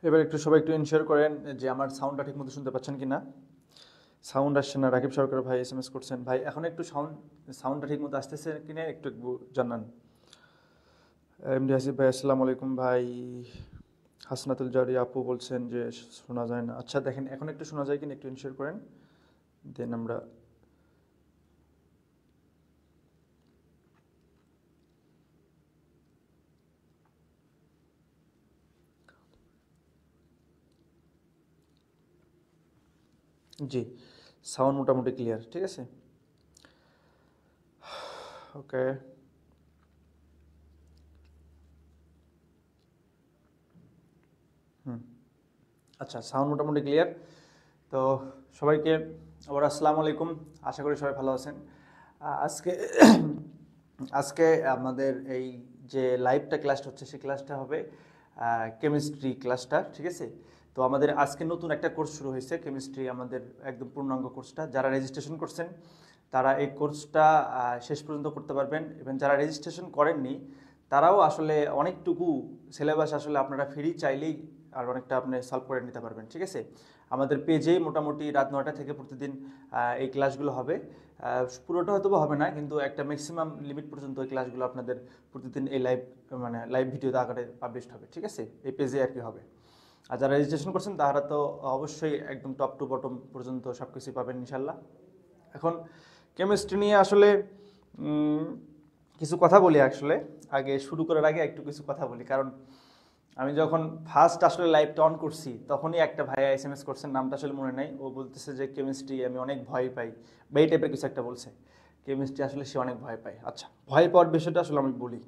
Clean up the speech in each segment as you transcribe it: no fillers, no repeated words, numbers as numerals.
এবার একটু সবাই একটু এনশিওর করেন যে আমার সাউন্ডটা ঠিকমতো শুনতে পাচ্ছেন কি না। সাউন্ড আসছে না। রাকিব সরকার ভাই এসএমএস করছেন, ভাই এখন একটু সাউন্ডটা ঠিকমতো আসতেছে কিনা একটু জানান। এমডি হাসিব ভাই আসসালামু আলাইকুম ভাই। হাসনাতুল জারি আপু বলছেন যে শোনা যায় না। আচ্ছা দেখেন এখন একটু শোনা যায় কিনা একটু এনশিওর করেন, দেন আমরা জি সাউন্ড মোটামুটি ক্লিয়ার, ঠিক আছে ওকে। হুম আচ্ছা সাউন্ড মোটামুটি ক্লিয়ার। তো সবাইকে আবার আসসালামু আলাইকুম, আশা করি সবাই ভালো আছেন। আজকে আজকে আমাদের এই যে লাইভটা ক্লাসটা হচ্ছে সেই ক্লাসটা হবে কেমিস্ট্রি ক্লাসটা, ঠিক আছে। তো আমাদের আজকে নতুন একটা কোর্স শুরু হয়েছে কেমিস্ট্রি, আমাদের একদম পূর্ণাঙ্গ কোর্সটা। যারা রেজিস্ট্রেশন করছেন তারা এই কোর্সটা শেষ পর্যন্ত করতে পারবেন, এবং যারা রেজিস্ট্রেশন করেননি তারাও আসলে অনেকটুকু সিলেবাস আসলে আপনারা ফ্রি চাইলেই আর অনেকটা আপনি সলভ করে নিতে পারবেন, ঠিক আছে। আমাদের পেজেই মোটামুটি রাত 9টা থেকে প্রতিদিন এই ক্লাসগুলো হবে। পুরোটা হয়তো হবে না, কিন্তু একটা ম্যাক্সিমাম লিমিট পর্যন্ত এই ক্লাসগুলো আপনাদের প্রতিদিন এই লাইভ ভিডিওতে আকারে পাবলিশড হবে, ঠিক আছে, এই পেজে আর কি হবে। আর যারা রেজিস্ট্রেশন করছেন তারা তো অবশ্যই একদম টপ টু বটম পর্যন্ত সব কিছুই পাবেন ইনশাল্লাহ। এখন কেমিস্ট্রি নিয়ে আসলে কিছু কথা বলি। আসলে আগে শুরু করার আগে একটু কিছু কথা বলি, কারণ আমি যখন ফার্স্ট আসলে লাইভটা অন করছি তখনই একটা ভাইয়া এসএমএস করছেন, নামটা আসলে মনে নাই। ও বলতেছে যে কেমিস্ট্রি আমি অনেক ভয় পাই বা এই টাইপের কিছু একটা বলছে। কেমিস্ট্রি আসলে সে অনেক ভয় পায়। আচ্ছা ভয় পাওয়ার বিষয়টা আসলে আমি বলি।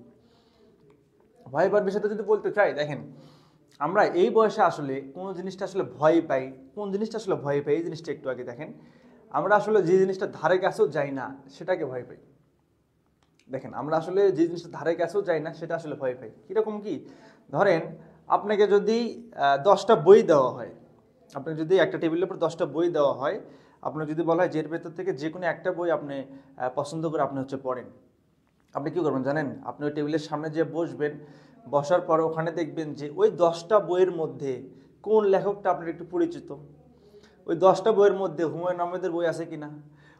ভয় পাওয়ার বিষয়টা যদি বলতে চাই, দেখেন আমরা এই বয়সে আসলে কোন জিনিসটা আসলে ভয় পাই, কোন জিনিসটা আসলে ভয় পাই এই জিনিসটা একটু আগে দেখেন। আমরা আসলে যে জিনিসটা ধারে কাছেও যাই না সেটাকে ভয় পাই। দেখেন আমরা আসলে যে জিনিসটা ধারে কাছেও যাই না সেটা আসলে ভয় পাই। কীরকম কি, ধরেন আপনাকে যদি 10টা বই দেওয়া হয়, আপনাকে যদি একটা টেবিলের উপর 10টা বই দেওয়া হয়, আপনার যদি বলা হয় যে এর ভেতর থেকে যে কোনো একটা বই আপনি পছন্দ করে আপনি হচ্ছে পড়েন, আপনি কী করবেন জানেন? আপনি ওই টেবিলের সামনে যে বসবেন, বসার পর ওখানে দেখবেন যে ওই 10টা বইয়ের মধ্যে কোন লেখকটা আপনার একটু পরিচিত, ওই 10টা বইয়ের মধ্যে হুমায়ুন আহমেদের বই আছে কিনা,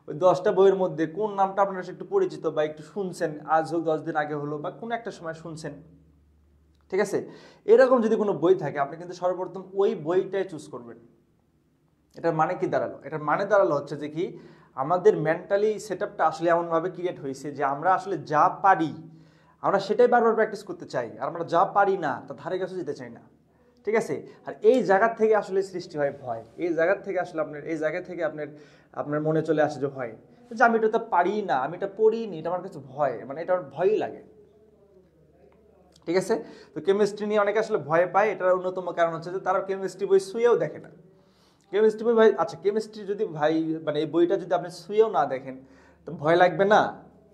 ওই 10টা বইয়ের মধ্যে কোন নামটা আপনার একটু পরিচিত বা একটু শুনছেন, আজ হোক 10 দিন আগে হলো বা কোনো একটা সময় শুনছেন, ঠিক আছে। এরকম যদি কোনো বই থাকে আপনি কিন্তু সর্বপ্রথম ওই বইটাই চুজ করবেন। এটার মানে কি দাঁড়ালো? এটার মানে দাঁড়ালো হচ্ছে যে কি, আমাদের মেন্টালি সেট আপটা আসলে এমনভাবে ক্রিয়েট হয়েছে যে আমরা আসলে যা পারি আমরা সেটাই বারবার প্র্যাকটিস করতে চাই, আর আমরা যা পারি না তা ধারে কাছে যেতে চাই না, ঠিক আছে। আর এই জায়গার থেকে আসলে সৃষ্টি হয় ভয়। এই জায়গার থেকে আসলে এই জায়গা থেকে আপনার মনে চলে আসে যে ভয়, যে আমি এটা তো পারি না, আমি এটা পড়িনি, এটা আমার কাছে ভয়, মানে এটা আমার ভয়ই লাগে, ঠিক আছে। তো কেমিস্ট্রি নিয়ে অনেকে আসলে ভয় পায়। এটার অন্যতম কারণ হচ্ছে যে তারা কেমিস্ট্রি বই শুয়েও দেখে না। কেমিস্ট্রি বই ভাই, আচ্ছা কেমিস্ট্রি যদি ভাই মানে এই বইটা যদি আপনি শুয়েও না দেখেন তো ভয় লাগবে না?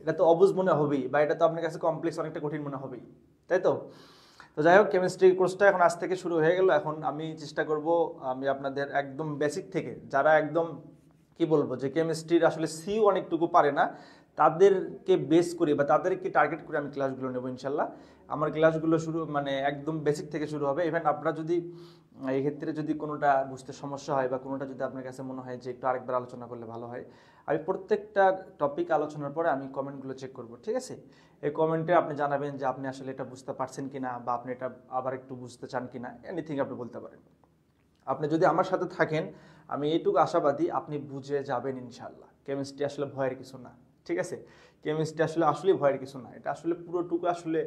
এটা তো অবুঝ মনে হবেই, বা এটা তো আপনার কাছে কমপ্লেক্স অনেকটা কঠিন মনে হবেই, তাই তো। তো যাই হোক, কেমিস্ট্রি কোর্সটা এখন আজ থেকে শুরু হয়ে গেল। এখন আমি চেষ্টা করব আমি আপনাদের একদম বেসিক থেকে, যারা একদম কি বলবো যে কেমিস্ট্রির আসলে সিও অনেকটুকু পারে না, তাদেরকে বেস করে বা তাদেরকে টার্গেট করে আমি ক্লাসগুলো নেবো ইনশাল্লাহ। আমার ক্লাসগুলো শুরু মানে একদম বেসিক থেকে শুরু হবে। ইভেন আপনারা যদি এই ক্ষেত্রে যদি কোনোটা বুঝতে সমস্যা হয় বা কোনোটা যদি আপনার কাছে মনে হয় যে একটু আরেকবার আলোচনা করলে ভালো হয়, আমি প্রত্যেকটা টপিক আলোচনার পরে আমি কমেন্টগুলো চেক করব, ঠিক আছে। এই কমেন্টে আপনি জানাবেন যে আপনি আসলে এটা বুঝতে পারছেন কিনা, বা আপনি এটা আবার একটু বুঝতে চান কিনা, এনিথিং আপনি বলতে পারেন। আপনি যদি আমার সাথে থাকেন আমি এইটুকু আশাবাদী আপনি বুঝে যাবেন ইনশাল্লাহ। কেমিস্ট্রি আসলে ভয়ের কিছু না, ঠিক আছে। কেমিস্ট্রি আসলে ভয়ের কিছু না। এটা আসলে পুরোটুকু আসলে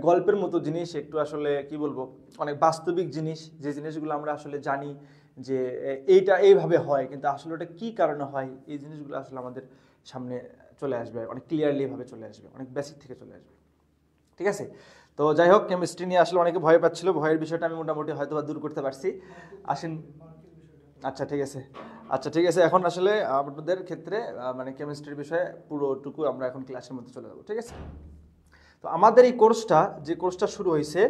গল্পের মতো জিনিস, একটু আসলে কি বলবো, অনেক বাস্তবিক জিনিস, যে জিনিসগুলো আমরা আসলে জানি যে এইটা এইভাবে হয়, কিন্তু আসলে ওটা কী কারণে হয়, এই জিনিসগুলো আসলে আমাদের সামনে চলে আসবে, অনেক ক্লিয়ারলি ভাবে চলে আসবে, অনেক বেসিক থেকে চলে আসবে, ঠিক আছে। তো যাই হোক, কেমিস্ট্রি নিয়ে আসলে অনেকে ভয় পাচ্ছিল, ভয়ের বিষয়টা আমি মোটামুটি হয়তো বা দূর করতে পারছি। আসেন, আচ্ছা ঠিক আছে, আচ্ছা ঠিক আছে। এখন আসলে আপনাদের ক্ষেত্রে মানে কেমিস্ট্রির বিষয়ে পুরোটুকু আমরা এখন ক্লাসের মধ্যে চলে যাবো, ঠিক আছে। তো আমাদের এই কোর্সটা, যে কোর্সটা শুরু হয়েছে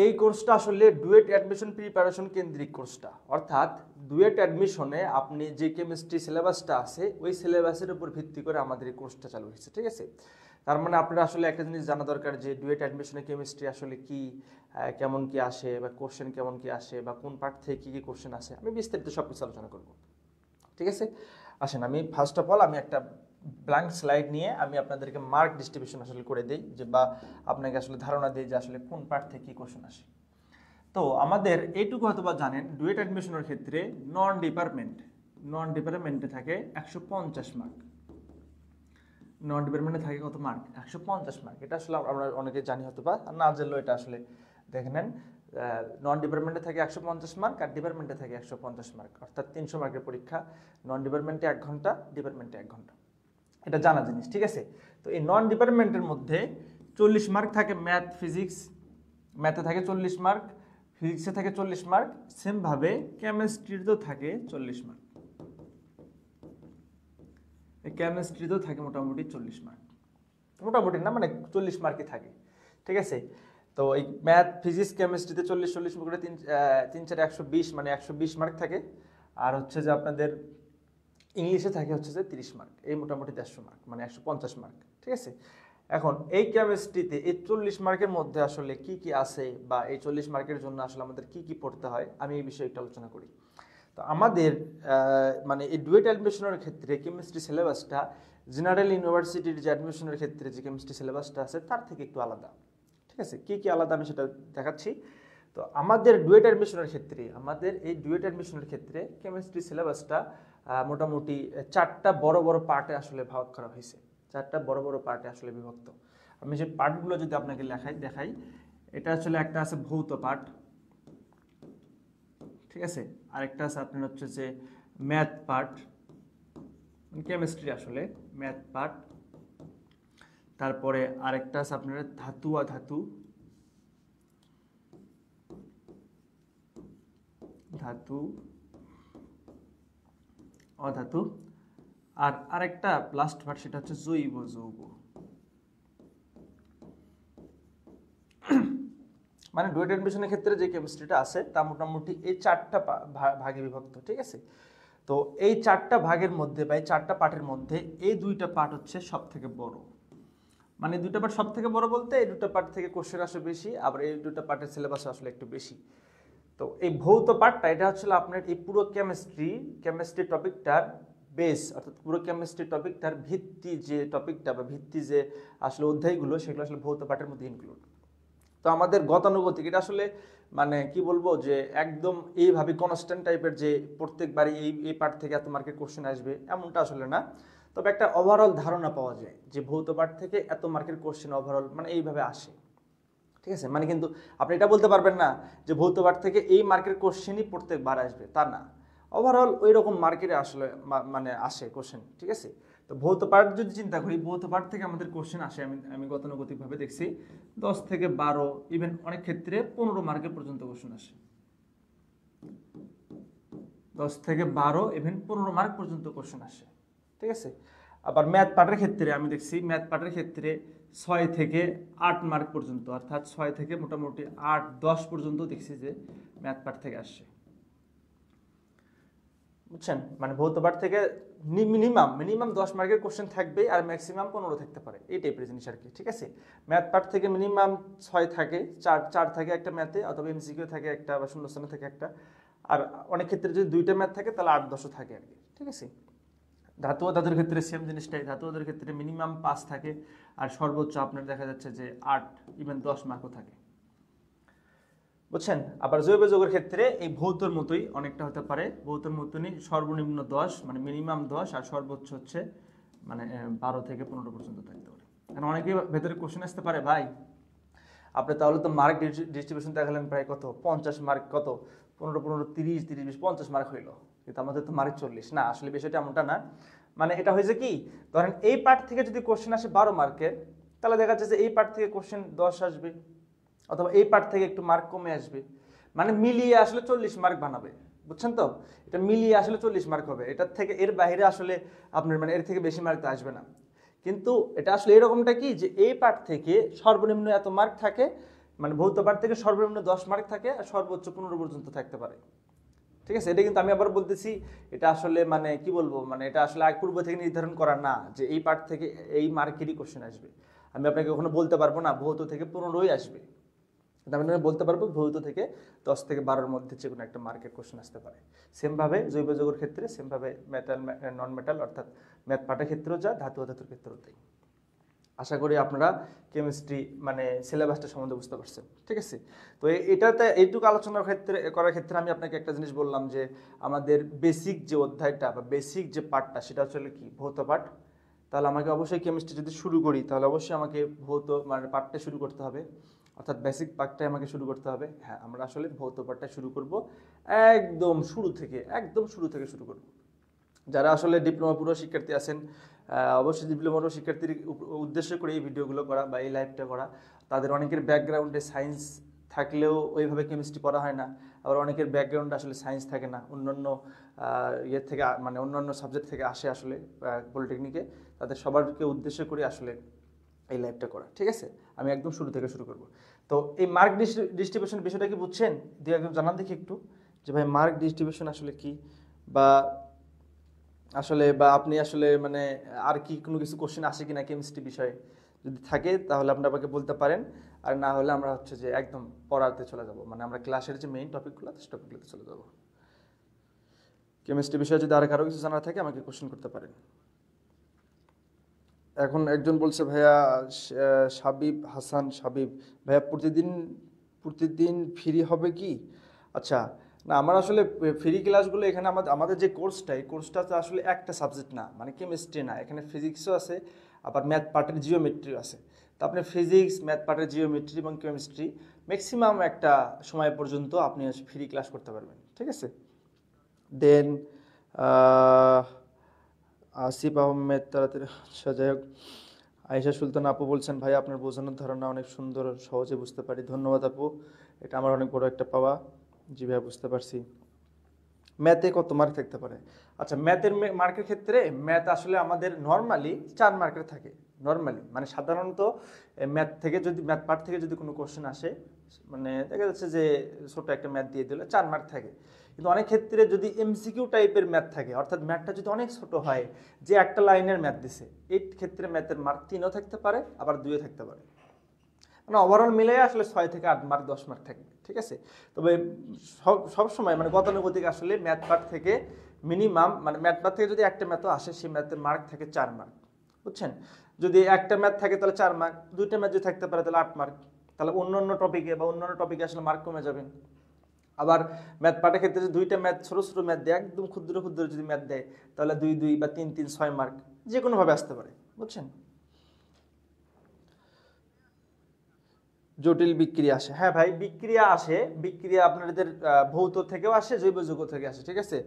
এই কোর্সটা আসলে ডুয়েট অ্যাডমিশন প্রিপারেশন কেন্দ্রিক কোর্সটা, অর্থাৎ ডুয়েট অ্যাডমিশনে আপনি যে কেমিস্ট্রি সিলেবাসটা আছে ওই সিলেবাসের উপর ভিত্তি করে আমাদের এই কোর্সটা চালু হয়েছে, ঠিক আছে। তার মানে আপনারা আসলে একটা জিনিস জানা দরকার যে ডুয়েট অ্যাডমিশনে কেমিস্ট্রি আসলে কি, কেমন কি আসে, বা কোশ্চেন কেমন কি আসে, বা কোন পার্ট থেকে কী কী কোশ্চেন আসে, আমি বিস্তারিত সব কিছু আলোচনা করব, ঠিক আছে। আসেন আমি ফার্স্ট অফ অল আমি একটা ব্ল্যাঙ্ক স্লাইড নিয়ে আমি আপনাদেরকে মার্ক ডিস্ট্রিবিউশন আসলে করে দিই, যে বা আপনাকে আসলে ধারণা দিই যে আসলে কোন পার্ট থেকে কী কোশ্চেন আসে। তো আমাদের এইটুকু হয়তো বা জানেন, ডুয়েট অ্যাডমিশনের ক্ষেত্রে নন ডিপার্টমেন্টে থাকে 150 মার্ক। নন ডিপার্টমেন্টে থাকে কত মার্ক? 150 মার্ক। এটা আসলে আমরা অনেকে জানি হয়তো বা, না জানলেও এটা আসলে দেখে নেন। নন ডিপার্টমেন্টে থাকে 150 মার্ক, আর ডিপার্টমেন্টে থাকে 150 মার্ক, অর্থাৎ 300 মার্কের পরীক্ষা। নন ডিপার্টমেন্টে 1 ঘন্টা, ডিপার্টমেন্টে 1 ঘন্টা, এটা জানা জিনিস, ঠিক আছে। তো এই নন ডিপার্টমেন্টের মধ্যে 40 মার্ক থাকে ম্যাথ ফিজিক্স, ম্যাথে থাকে 40 মার্ক, ফিজিক্সে থাকে 40 মার্ক, সেমভাবে কেমিস্ট্রিতেও থাকে 40 মার্ক। কেমিস্ট্রিতেও থাকে মোটামুটি 40 মার্ক, মোটামুটি না মানে 40 মার্কই থাকে, ঠিক আছে। তো এই ম্যাথ ফিজিক্স কেমিস্ট্রিতে 40 করে 3 4 120, মানে 120 মার্ক থাকে। আর হচ্ছে যে আপনাদের ইংলিশে থাকে হচ্ছে যে 30 মার্ক, এই মোটামুটি 150 মার্ক, মানে 150 মার্ক, ঠিক আছে। এখন এই কেমিস্ট্রিতে এই 40 মার্কের মধ্যে আসলে কি কি আছে, বা এই 40 মার্কের জন্য আসলে আমাদের কি কি পড়তে হয়, আমি এই বিষয়ে একটু আলোচনা করি। তো আমাদের মানে এই ডুয়েট অ্যাডমিশনের ক্ষেত্রে কেমিস্ট্রি সিলেবাসটা জেনারেল ইউনিভার্সিটির যে অ্যাডমিশনের ক্ষেত্রে যে কেমিস্ট্রি সিলেবাসটা আছে তার থেকে একটু আলাদা, ঠিক আছে। কি কি আলাদা আমি সেটা দেখাচ্ছি। তো আমাদের ডুয়েট অ্যাডমিশনের ক্ষেত্রে কেমিস্ট্রি সিলেবাসটা মোটামুটি 4টা বড় বড় পার্টে আসলে ভাগ করা হয়েছে, 4টা বড় বড় পার্টে আসলে বিভক্ত। আমি যে পার্টগুলো যদি আপনাকে দেখাই, এটা আসলে একটা আছে ভৌত পার্ট, ঠিক আছে। আরেকটা আছে আপনার হচ্ছে যে ম্যাথ পার্ট, কেমিস্ট্রি আসলে ম্যাথ পার্ট। তারপরে আরেকটা আছে আপনার ধাতু অধাতু, আর আরেকটা লাস্ট পার্ট সেটা হচ্ছে জৈব যৌগ। মানে ডুয়েট অ্যাডমিশনের ক্ষেত্রে যে কেমিস্ট্রিটা আছে তা মোটামুটি এই 4টা ভাগে বিভক্ত, ঠিক আছে। তো এই 4টা ভাগের মধ্যে বা এই 4টা পার্টের মধ্যে এই 2টা পার্ট হচ্ছে সব থেকে বড়, মানে 2টা পার্ট সব থেকে বড় বলতে এই 2টা পার্ট থেকে কোশ্চেন আসে বেশি, আবার এই 2টা পার্টের সিলেবাস আসলে একটু বেশি। তো এই ভৌত পার্টটা এটা হচ্ছে আপনার এই পুরো কেমিস্ট্রি টপিকটার বেস, অর্থাৎ পুরো কেমিস্ট্রি টপিকটার ভিত্তি যে টপিকটা বা ভিত্তি যে আসলে অধ্যায়গুলো সেগুলো আসলে ভৌত পার্টের মধ্যে ইনক্লুড। তো আমাদের গতানুগতিক এটা আসলে মানে কি বলবো যে একদম এইভাবে কনস্ট্যান্ট টাইপের যে প্রত্যেকবারই এই পার্ট থেকে এত মার্কের কোশ্চেন আসবে এমনটা আসলে না। তবে একটা ওভারঅল ধারণা পাওয়া যায় যে ভৌত পার্ট থেকে এত মার্কের কোশ্চেন ওভারঅল মানে এইভাবে আসে, ঠিক আছে। মানে কিন্তু আপনি এটা বলতে পারবেন না যে ভৌত পার্ট থেকে এই মার্কের কোশ্চেনই প্রত্যেকবার আসবে, তা না। ওভারঅল ওই রকম মার্কেটে আসলে মানে আসে কোশ্চেন, ঠিক আছে। তো ভৌত পার্ট যদি চিন্তা করি, ভৌত পার্ট থেকে আমাদের কোশ্চেন আসে, আমি গতানুগতিকভাবে দেখছি 10 থেকে 12, ইভেন অনেক ক্ষেত্রে 15 মার্কের পর্যন্ত কোশ্চেন আসে। 10 থেকে 12 ইভেন 15 মার্ক পর্যন্ত কোশ্চেন আসে, ঠিক আছে। আবার ম্যাথ পার্টের ক্ষেত্রে আমি দেখছি 6 থেকে 8 মার্ক পর্যন্ত, অর্থাৎ 6 থেকে মোটামুটি 8-10 পর্যন্ত দেখছি যে ম্যাথ পার্ট থেকে আসছে, বুঝছেন। মানে ভৌত পার্ট থেকে মিনিমাম 10 মার্কের কোশ্চেন থাকবে, আর ম্যাক্সিমাম 15 থাকতে পারে, এই টাইপের জিনিস আর কি, ঠিক আছে। ম্যাথ পার্ট থেকে মিনিমাম 6 থাকে, 4 থাকে একটা ম্যাথে, অথবা এমসিকিউ থাকে একটা, বা শূন্যস্থানে থাকে একটা। আর অনেক ক্ষেত্রে যদি 2টা ম্যাথ থাকে তাহলে 8-10 থাকে আর কি, ঠিক আছে। ধাতুর ক্ষেত্রে সেম জিনিসটাই, ধাতুদের ক্ষেত্রে মিনিমাম 5 থাকে, আর সর্বোচ্চ আপনার দেখা যাচ্ছে যে 8 ইভেন 10 মার্কও থাকে, বুঝছেন। আবার জৈব যৌগের ক্ষেত্রে এই ভৌতর মতোই অনেকটা হতে পারে, ভৌতর মতনই সর্বনিম্ন 10, মানে মিনিমাম 10, আর সর্বোচ্চ হচ্ছে মানে 12 থেকে 15 পর্যন্ত থাকতে পারে। কারণ অনেকে ভেতরে কোশ্চেন আসতে পারে, ভাই আপনি তাহলে তো মার্ক ডিস্ট্রিবিউশন দেখালেন প্রায় কত 50 মার্ক, কত 15 30 30 20 50 মার্ক হইলো, কিন্তু আমাদের তো মার্ক 40 না। আসলে বিষয়টা এমনটা না, মানে এটা হয়েছে কি, ধরেন এই পার্ট থেকে যদি কোশ্চেন আসে 12 মার্কের, তাহলে দেখা যাচ্ছে যে এই পার্ট থেকে কোশ্চেন 10 আসবে, অথবা এই পার্ট থেকে একটু মার্ক কমে আসবে, মানে মিলিয়ে আসলে 40 মার্ক বানাবে, বুঝছেন তো। এটা মিলিয়ে আসলে 40 মার্ক হবে, এটার থেকে এর বাইরে আসলে আপনার মানে এর থেকে বেশি মার্ক তো আসবে না। কিন্তু এটা আসলে এরকমটা কি যে এই পার্ট থেকে সর্বনিম্ন এত মার্ক থাকে, মানে ভৌত পাঠ থেকে সর্বনিম্ন 10 মার্ক থাকে আর সর্বোচ্চ 15 পর্যন্ত থাকতে পারে। ঠিক আছে, এটা কিন্তু আমি আবার বলতেছি এটা আসলে মানে কি বলবো, মানে এটা আসলে আগ পূর্ব থেকে নির্ধারণ করা না যে এই পার্ট থেকে এই মার্কেরই কোশ্চেন আসবে। আমি আপনাকে কখনো বলতে পারবো না ভৌত থেকে 15ই আসবে, কিন্তু আমি বলতে পারবো ভৌত থেকে 10 থেকে 12-র মধ্যে যে কোনো একটা মার্কের কোশ্চেন আসতে পারে। সেমভাবে জৈব যৌগের ক্ষেত্রে, সেমভাবে মেটাল নন মেটাল অর্থাৎ ম্যাথ পাঠের ক্ষেত্রেও যা, ধাতু ধাতুর ক্ষেত্রেও তাই। আশা করি আপনারা কেমিস্ট্রি মানে সিলেবাসটা সম্বন্ধে বুঝতে পারছেন। ঠিক আছে, তো এটাতে এইটুকু আলোচনার ক্ষেত্রে করার ক্ষেত্রে আমি আপনাকে একটা জিনিস বললাম যে আমাদের বেসিক যে অধ্যায়টা বা বেসিক যে পার্টটা সেটা আসলে কি ভৌত পাঠ। তাহলে আমাকে অবশ্যই কেমিস্ট্রি যদি শুরু করি তাহলে অবশ্যই আমাকে ভৌত মানে পাঠটা শুরু করতে হবে, অর্থাৎ বেসিক পার্টটাই আমাকে শুরু করতে হবে। হ্যাঁ, আমরা আসলে ভৌত পাঠটা শুরু করব একদম শুরু থেকে, একদম শুরু থেকে শুরু করব। যারা আসলে ডিপ্লোমা পুরো শিক্ষার্থী আছেন, অবশ্যই ডিপ্লোমারও শিক্ষার্থীর উদ্দেশ্য করে এই ভিডিওগুলো করা বা এই লাইভটা করা। তাদের অনেকের ব্যাকগ্রাউন্ডে সায়েন্স থাকলেও ওইভাবে কেমিস্ট্রি পড়া হয় না, আবার অনেকের ব্যাকগ্রাউন্ডে আসলে সায়েন্স থাকে না, অন্যান্য ইয়ের থেকে মানে অন্যান্য সাবজেক্ট থেকে আসে আসলে পলিটেকনিকে। তাদের সবারকে উদ্দেশ্য করে আসলে এই লাইভটা করা। ঠিক আছে, আমি একদম শুরু থেকে শুরু করব। তো এই মার্ক ডিস্ট্রিবিউশন বিষয়টা কি বুঝছেন? দিয়ে একদম জানান দেখি একটু যে ভাই মার্ক ডিস্ট্রিবিউশন আসলে কি, বা আসলে বা আপনি আসলে মানে আর কি কোনো কিছু কোশ্চেন আসে কিনা কেমিস্ট্রি বিষয়ে, যদি থাকে তাহলে আপনি আমাকে বলতে পারেন। আর না হলে আমরা হচ্ছে যে একদম পড়াতে চলে যাব, মানে আমরা ক্লাসের যে মেইন টপিকগুলো সেই টপিকগুলোতে চলে যাব। কেমিস্ট্রি বিষয়ে যদি আর কারো কিছু জানার থাকে আমাকে কোশ্চেন করতে পারেন। এখন একজন বলছে ভাইয়া সাবিব হাসান সাবিব, ভাইয়া প্রতিদিন প্রতিদিন ফ্রি হবে কি? আচ্ছা, না আমার আসলে ফ্রি ক্লাসগুলো এখানে আমাদের যে কোর্সটা, এই কোর্সটা তো আসলে একটা সাবজেক্ট না, মানে কেমিস্ট্রি না, এখানে ফিজিক্সও আছে আবার ম্যাথ পার্টের জিওমেট্রিও আছে। তো আপনি ফিজিক্স, ম্যাথ পার্টের জিওমেট্রি এবং কেমিস্ট্রি ম্যাক্সিমাম একটা সময় পর্যন্ত আপনি ফ্রি ক্লাস করতে পারবেন। ঠিক আছে, দেন আসিফ আহমেদ তাড়াতাড়ি, আচ্ছা যাই হোক। আয়েশা সুলতান আপু বলছেন ভাই আপনার বোঝানোর ধারণা অনেক সুন্দর, সহজে বুঝতে পারি। ধন্যবাদ আপু, এটা আমার অনেক বড় একটা পাওয়া। জি ভাই বুঝতে পারছি। ম্যাথে কত মার্ক থাকতে পারে? আচ্ছা, ম্যাথের মার্কের ক্ষেত্রে ম্যাথ আসলে আমাদের নর্মালি 4 মার্কের থাকে। নর্মালি মানে সাধারণত ম্যাথ থেকে যদি ম্যাথ পার্ট থেকে যদি কোনো কোশ্চেন আসে, মানে দেখা যাচ্ছে যে ছোট একটা ম্যাথ দিয়ে দিলে 4 মার্ক থাকে। কিন্তু অনেক ক্ষেত্রে যদি এমসিকিউ টাইপের ম্যাথ থাকে, অর্থাৎ ম্যাথটা যদি অনেক ছোট হয়, যে একটা লাইনের ম্যাথ দিছে, এই ক্ষেত্রে ম্যাথের মার্ক 3ও থাকতে পারে আবার 2ও থাকতে পারে। মানে ওভারঅল মিলে আসলে 6 থেকে 8 মার্ক 10 মার্ক থাকবে। ঠিক আছে, তবে সব সময় মানে গতানুগতিক আসলে ম্যাথ পার্ট থেকে মিনিমাম মানে ম্যাথ পার্ট থেকে যদি একটা ম্যাথও আসে সেই ম্যাথের মার্ক থাকে 4 মার্ক। বুঝছেন, যদি একটা ম্যাথ থাকে তাহলে 4 মার্ক, দুইটা ম্যাথ যদি থাকতে পারে তাহলে 8 মার্ক। তাহলে অন্যান্য টপিকে আসলে মার্ক কমে যাবেন। আবার ম্যাথ পার্টের ক্ষেত্রে যদি দুইটা ম্যাথ ছোট ছোট ম্যাথ দেয়, একদম ক্ষুদ্র ক্ষুদ্র যদি ম্যাথ দেয় তাহলে 2 2 বা 3 3 6 মার্ক যে কোনোভাবে আসতে পারে। বুঝছেন, জটিল বিক্রিয়া আসে। হ্যাঁ ভাই, বিক্রিয়া আসে, বিক্রিয়া আপনাদের ভৌত থেকেও আসে, জৈব যৌগ থেকে আসে। ঠিক আছে,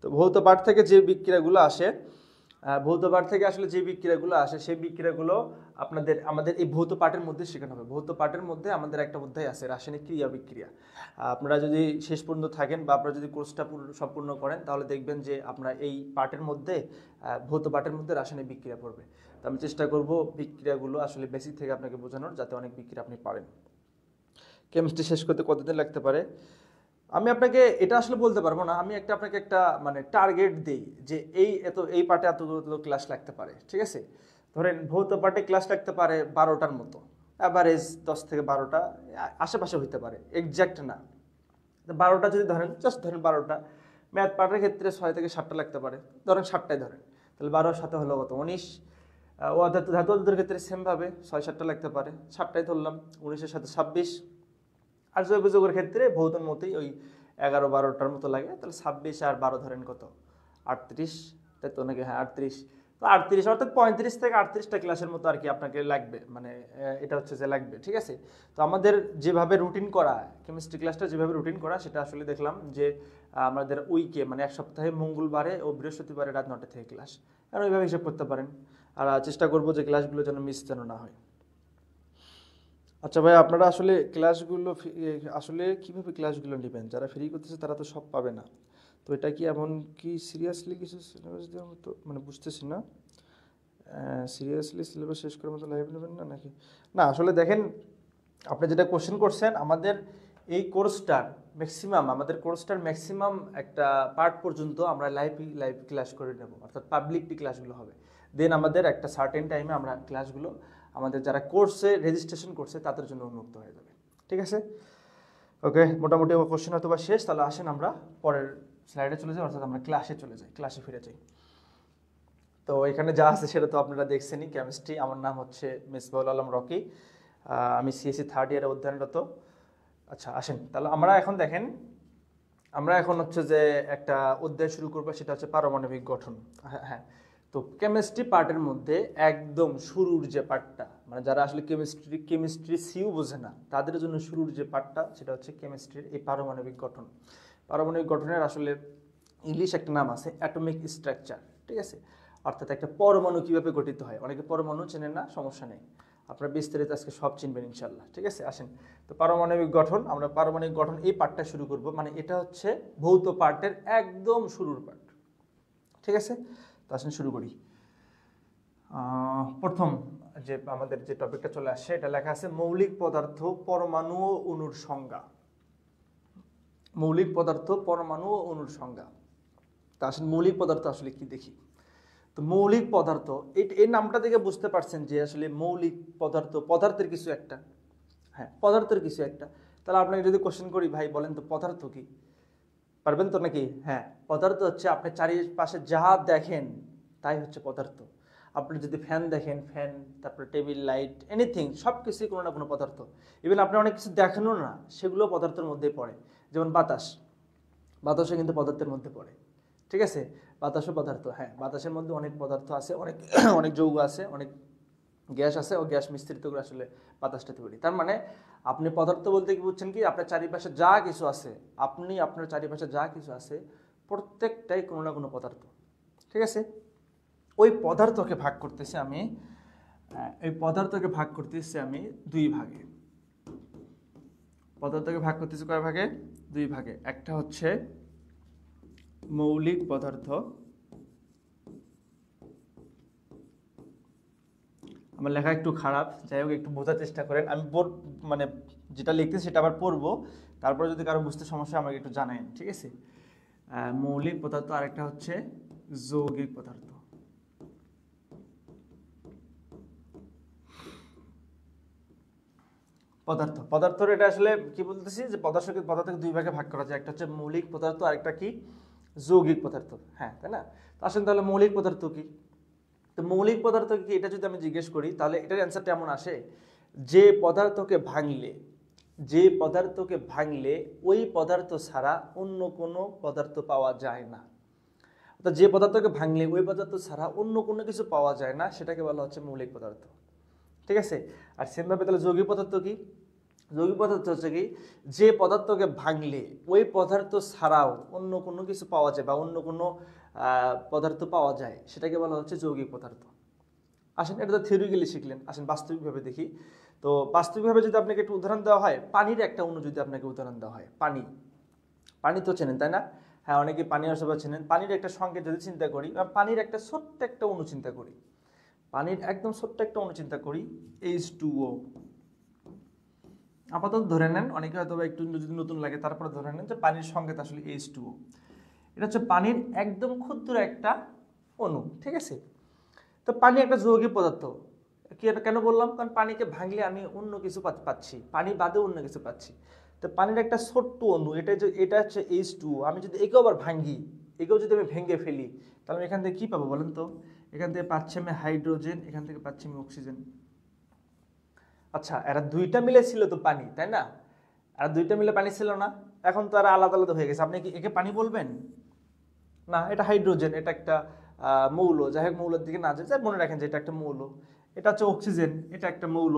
তো ভৌত পাঠ থেকে যে বিক্রিয়াগুলো আসে, ভৌত পাঠ থেকে আসলে যে বিক্রিয়াগুলো আসে সেই বিক্রিয়াগুলো আমাদের এই ভৌত পাঠের মধ্যে শেখানো হবে। ভৌত পাঠের মধ্যে আমাদের একটা অধ্যায় আছে রাসায়নিক ক্রিয়া বিক্রিয়া। আপনারা যদি শেষ পর্যন্ত থাকেন বা আপনারা যদি কোর্সটা সম্পূর্ণ করেন তাহলে দেখবেন যে আপনারা এই পাঠের মধ্যে ভৌত পাঠের মধ্যে রাসায়নিক বিক্রিয়া পড়বে। তো আমি চেষ্টা করব বিক্রিয়াগুলো আসলে বেসিক থেকে আপনাকে বোঝানোর, যাতে অনেক বিক্রিয়া আপনি পারেন। কেমিস্ট্রি শেষ করতে কতদিন লাগতে পারে? আমি আপনাকে এটা আসলে বলতে পারবো না। আমি আপনাকে একটা মানে টার্গেট দেই যে এই পার্টে এতগুলো ক্লাস লাগতে পারে। ঠিক আছে, ধরেন ভৌত পার্টে ক্লাস লাগতে পারে 12টার মতো, অ্যাভারেজ 10 থেকে 12টা আশেপাশে হইতে পারে, এক্স্যাক্ট না। 12টা যদি ধরেন, জাস্ট ধরেন 12টা। ম্যাথ পার্টের ক্ষেত্রে 6 থেকে 7টা লাগতে পারে, ধরেন 7টাই ধরেন, তাহলে 12 সাথে হলো কত? 19। ও ধাতুদের ক্ষেত্রে সেমভাবে 6 7টা লাগতে পারে, 7টাই ধরলাম, 19-এর সাথে 26। আর জৈব যৌগের ক্ষেত্রে ভৌতন মতেই ওই 11 12টার মতো লাগে, তাহলে 26 আর 12 ধরেন কত? 38, তাই তো নাকি? হ্যাঁ 38। তো 38 অর্থাৎ 35 থেকে 38টা ক্লাসের মতো আর কি আপনাকে লাগবে, মানে এটা হচ্ছে যে লাগবে। ঠিক আছে, তো আমাদের যেভাবে রুটিন করা, কেমিস্ট্রি ক্লাসটা যেভাবে রুটিন করা, সেটা আসলে দেখলাম যে আমাদের উইকে মানে এক সপ্তাহে মঙ্গলবারে ও বৃহস্পতিবারে রাত 9টা থেকে ক্লাস, আর ওইভাবে হিসাব করতে পারেন। আর চেষ্টা করবো যে ক্লাসগুলো যেন মিস যেন না হয়। আচ্ছা ভাই, আপনারা আসলে ক্লাসগুলো আসলে কিভাবে ক্লাসগুলো নেবেন? যারা ফ্রি করতেছে তারা তো সব পাবে না, তো এটা কি এমন কি সিরিয়াসলি কিছু সিলেবাস দেওয়ার মতো, মানে বুঝতেছি না। সিরিয়াসলি সিলেবাস শেষ করার মতো লাইভ নেবেন না নাকি? না আসলে দেখেন, আপনি যেটা কোশ্চেন করছেন, আমাদের এই কোর্সটার ম্যাক্সিমাম একটা পার্ট পর্যন্ত আমরা লাইভ ক্লাস করে নেব, অর্থাৎ পাবলিকলি ক্লাসগুলো হবে। দেন আমাদের একটা সার্টেন টাইমে আমরা ক্লাসগুলো আমাদের যারা কোর্সে রেজিস্ট্রেশন করছে তাদের জন্য উন্মুক্ত হয়ে যাবে। ঠিক আছে, ওকে, মোটামুটি কোশ্চেন হয়তো বা শেষ। তাহলে আসেন আমরা পরের স্লাইডে চলে যাই, অর্থাৎ আমরা ক্লাসে চলে যাই, ক্লাসে ফিরে যাই। তো এখানে যা আছে সেটা তো আপনারা দেখছেনই, কেমিস্ট্রি। আমার নাম হচ্ছে মিসবাহুল আলম রকি, আমি সিএসসি থার্ড ইয়ারে অধ্যয়নরত। আচ্ছা আসেন, তাহলে আমরা এখন দেখেন, আমরা এখন হচ্ছে যে একটা অধ্যায় শুরু করবো, সেটা হচ্ছে পারমাণবিক গঠন। হ্যাঁ, তো কেমিস্ট্রি পার্টের মধ্যে একদম শুরুর যে পার্টটা, মানে যারা আসলে কেমিস্ট্রি সিউ বোঝে না তাদের জন্য শুরুর যে পার্টটা, সেটা হচ্ছে কেমিস্ট্রির এই পারমাণবিক গঠন। পারমাণবিক গঠনের আসলে ইংলিশ একটা নাম আছে, অ্যাটমিক স্ট্রাকচার। ঠিক আছে, অর্থাৎ একটা পরমাণু কিভাবে গঠিত হয়। অনেকে পরমাণু চেনেন না, সমস্যা নেই, আপনারা বিস্তারিত আজকে সব চিনবেন ইনশাল্লাহ। ঠিক আছে, আসেন। তো পারমাণবিক গঠন, আমরা পারমাণবিক গঠন এই পার্টটা শুরু করব, মানে এটা হচ্ছে ভৌত পার্টের একদম শুরুর পার্ট। ঠিক আছে, তো আসেন শুরু করি। প্রথম যে আমাদের যে টপিকটা চলে আসছে, এটা লেখা আছে মৌলিক পদার্থ, পরমাণু ও অণুর সংজ্ঞা। মৌলিক পদার্থ, পরমাণু ও অণুর সংজ্ঞা। তা আসেন মৌলিক পদার্থ আসলে কি দেখি। তো মৌলিক পদার্থ, এই নামটা থেকে বুঝতে পারছেন যে আসলে মৌলিক পদার্থ পদার্থের কিছু একটা। হ্যাঁ, পদার্থের কিছু একটা। তাহলে আপনাকে যদি কোশ্চেন করি, ভাই বলেন তো পদার্থ কি, পারবেন তো নাকি? হ্যাঁ, পদার্থ হচ্ছে আপনি চারিপাশে যা দেখেন তাই হচ্ছে পদার্থ। আপনি যদি ফ্যান দেখেন, ফ্যান, তারপরে টেবিল, লাইট, এনিথিং, সব কিছুই কোনো না কোনো পদার্থ। ইভেন আপনি অনেক কিছু দেখেনও না, সেগুলো পদার্থের মধ্যেই পড়ে। যেমন বাতাস, বাতাসও কিন্তু পদার্থের মধ্যে পড়ে। ঠিক আছে, বাতাসও পদার্থ। হ্যাঁ, বাতাসের মধ্যে অনেক পদার্থ আছে, অনেক অনেক যৌগ আছে, অনেক গ্যাস আছে, ও গ্যাস মিশ্রিত করে আসলে বাতাসটা তৈরি। তার মানে আপনি পদার্থ বলতে কি বুঝছেন কি, আপনার চারিপাশে যা কিছু আছে, আপনার চারিপাশে যা কিছু আছে প্রত্যেকটাই কোনো না কোনো পদার্থ। ঠিক আছে, ওই পদার্থকে ভাগ করতেছি আমি, দুই ভাগে। পদার্থকে ভাগ করতেছি কয় ভাগে? দুই ভাগে। একটা হচ্ছে মৌলিক পদার্থ, আমার লেখা একটু খারাপ, যাই হোক একটু বোঝার চেষ্টা করেন। আমি মানে যেটা লিখতেছি সেটা আবার পড়বো, তারপরে যদি কারো বুঝতে সমস্যা আমাকে একটু জানান। ঠিক আছে, মৌলিক পদার্থ, আরেকটা হচ্ছে যৌগিক পদার্থ। পদার্থের এটা আসলে কি বলতেছি, যে পদার্থকে দুই ভাগে ভাগ করা যায়। একটা হচ্ছে মৌলিক পদার্থ, আরেকটা কি যৌগিক পদার্থ। হ্যাঁ, তাই না? তো আসেন তাহলে মৌলিক পদার্থ কি। তো মৌলিক পদার্থ কি, এটা যদি আমি জিজ্ঞেস করি, তাহলে এটার অ্যান্সারটা এমন আসে, যে পদার্থকে ভাঙলে ওই পদার্থ ছাড়া অন্য কোনো পদার্থ পাওয়া যায় না। অর্থাৎ যে পদার্থকে ভাঙলে ওই পদার্থ ছাড়া অন্য কোনো কিছু পাওয়া যায় না, সেটাকে বলা হচ্ছে মৌলিক পদার্থ। ঠিক আছে, আর সেমভাবে তাহলে যৌগিক পদার্থ কি? যৌগিক পদার্থ হচ্ছে কি, যে পদার্থকে ভাঙলে ওই পদার্থ ছাড়াও অন্য কোনো কিছু পাওয়া যায় বা অন্য কোনো পদার্থ পাওয়া যায়, সেটাকে বলা হচ্ছে যৌগিক পদার্থ। আসেন, এটা তো থিওরিক্যালি শিখলেন, আসেন বাস্তবিকভাবে দেখি। তো বাস্তবিকভাবে যদি আপনাকে একটু উদাহরণ দেওয়া হয়, পানির একটা অণু যদি আপনাকে উদাহরণ দেওয়া হয়, পানি তো চেনেন তাই না? হ্যাঁ, অনেকে পানি অসভা চেনেন। পানির একটা সংকেত যদি চিন্তা করি, পানির একটা ছোট্ট একটা অণু চিন্তা করি, পানির একদম ছোট্ট একটা অণু চিন্তা করি, H2O। আপাতত ধরে নেন, অনেকে হয়তো একটু যদি নতুন লাগে তারপরে ধরে নেন যে পানির সংকেত আসলে H2O। এটা হচ্ছে পানির একদম ক্ষুদ্র একটা অণু। ঠিক আছে, তো পানি একটা যৌগিক পদার্থ। কেন বললাম? কারণ পানিকে ভাঙলে আমি অন্য কিছু পাচ্ছি, পানি বাদে অন্য কিছু পাচ্ছি। তো পানির একটা ছোট্ট অণু, এটা হচ্ছে H2O। আমি যদি একেও আবার ভাঙি, একেও যদি আমি ভেঙে ফেলি, তাহলে আমি এখান থেকে কি পাবো বলেন তো? এখান থেকে পাচ্ছি আমি হাইড্রোজেন, এখান থেকে পাচ্ছি আমি অক্সিজেন। আচ্ছা, এরা দুইটা মিলে ছিল তো পানি, তাই না? এরা দুইটা মিলে পানি ছিল না? এখন তো এরা আলাদা আলাদা হয়ে গেছে। আপনি কি একে পানি বলবেন? না, এটা হাইড্রোজেন, এটা একটা মৌল। যাই হোক, মৌলের দিকে না যায়, মনে রাখেন যে এটা একটা মৌল। এটা হচ্ছে অক্সিজেন, এটা একটা মৌল।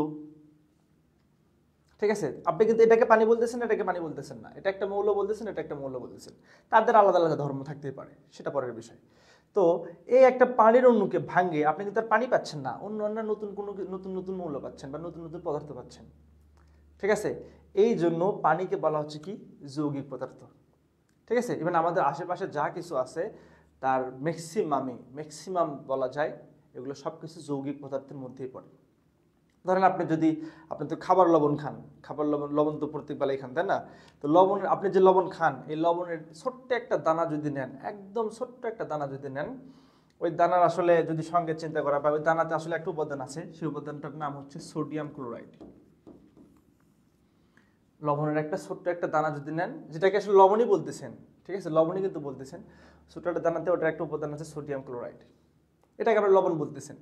ঠিক আছে, আপনি কিন্তু এটাকে পানি বলতেছেন, এটাকে পানি বলতেছেন না। এটা একটা মৌল বলতেছেন, এটা একটা মৌল বলতেছেন। তাদের আলাদা আলাদা ধর্ম থাকতেই পারে, সেটা পরের বিষয়। তো এই একটা পানির অণুকে ভাঙে আপনি কিন্তু আর পানি পাচ্ছেন না, অন্য অন্য নতুন নতুন মৌল পাচ্ছেন বা নতুন নতুন পদার্থ পাচ্ছেন। ঠিক আছে, এই জন্য পানিকে বলা হচ্ছে কি, যৌগিক পদার্থ। ঠিক আছে, ইভেন আমাদের আশেপাশে যা কিছু আছে তার ম্যাক্সিমাম বলা যায় এগুলো সব কিছু যৌগিক পদার্থের মধ্যেই পড়ে। ধরেন আপনি তো খাবার লবণ খান, খাবার লবণ তো প্রত্যেক বেলাই খান, তাই না? তো আপনি যে লবণ খান, এই লবণের ছোট্ট একটা দানা যদি নেন, একদম ছোট্ট একটা দানা যদি নেন, ওই দানার আসলে যদি সঙ্গে চিন্তা করা হয়, ওই দানাতে আসলে একটা উপাদান আছে, সেই উপাদানটার নাম হচ্ছে সোডিয়াম ক্লোরাইড। লবণের একটা ছোট্ট একটা দানা যদি নেন, যেটাকে আসলে লবণই বলতেছেন, ঠিক আছে, লবণই কিন্তু বলতেছেন, ছোট্ট একটা দানাতে ওটার একটা উপাদান আছে সোডিয়াম ক্লোরাইড, এটাকে আপনি লবণ বলতেছেন,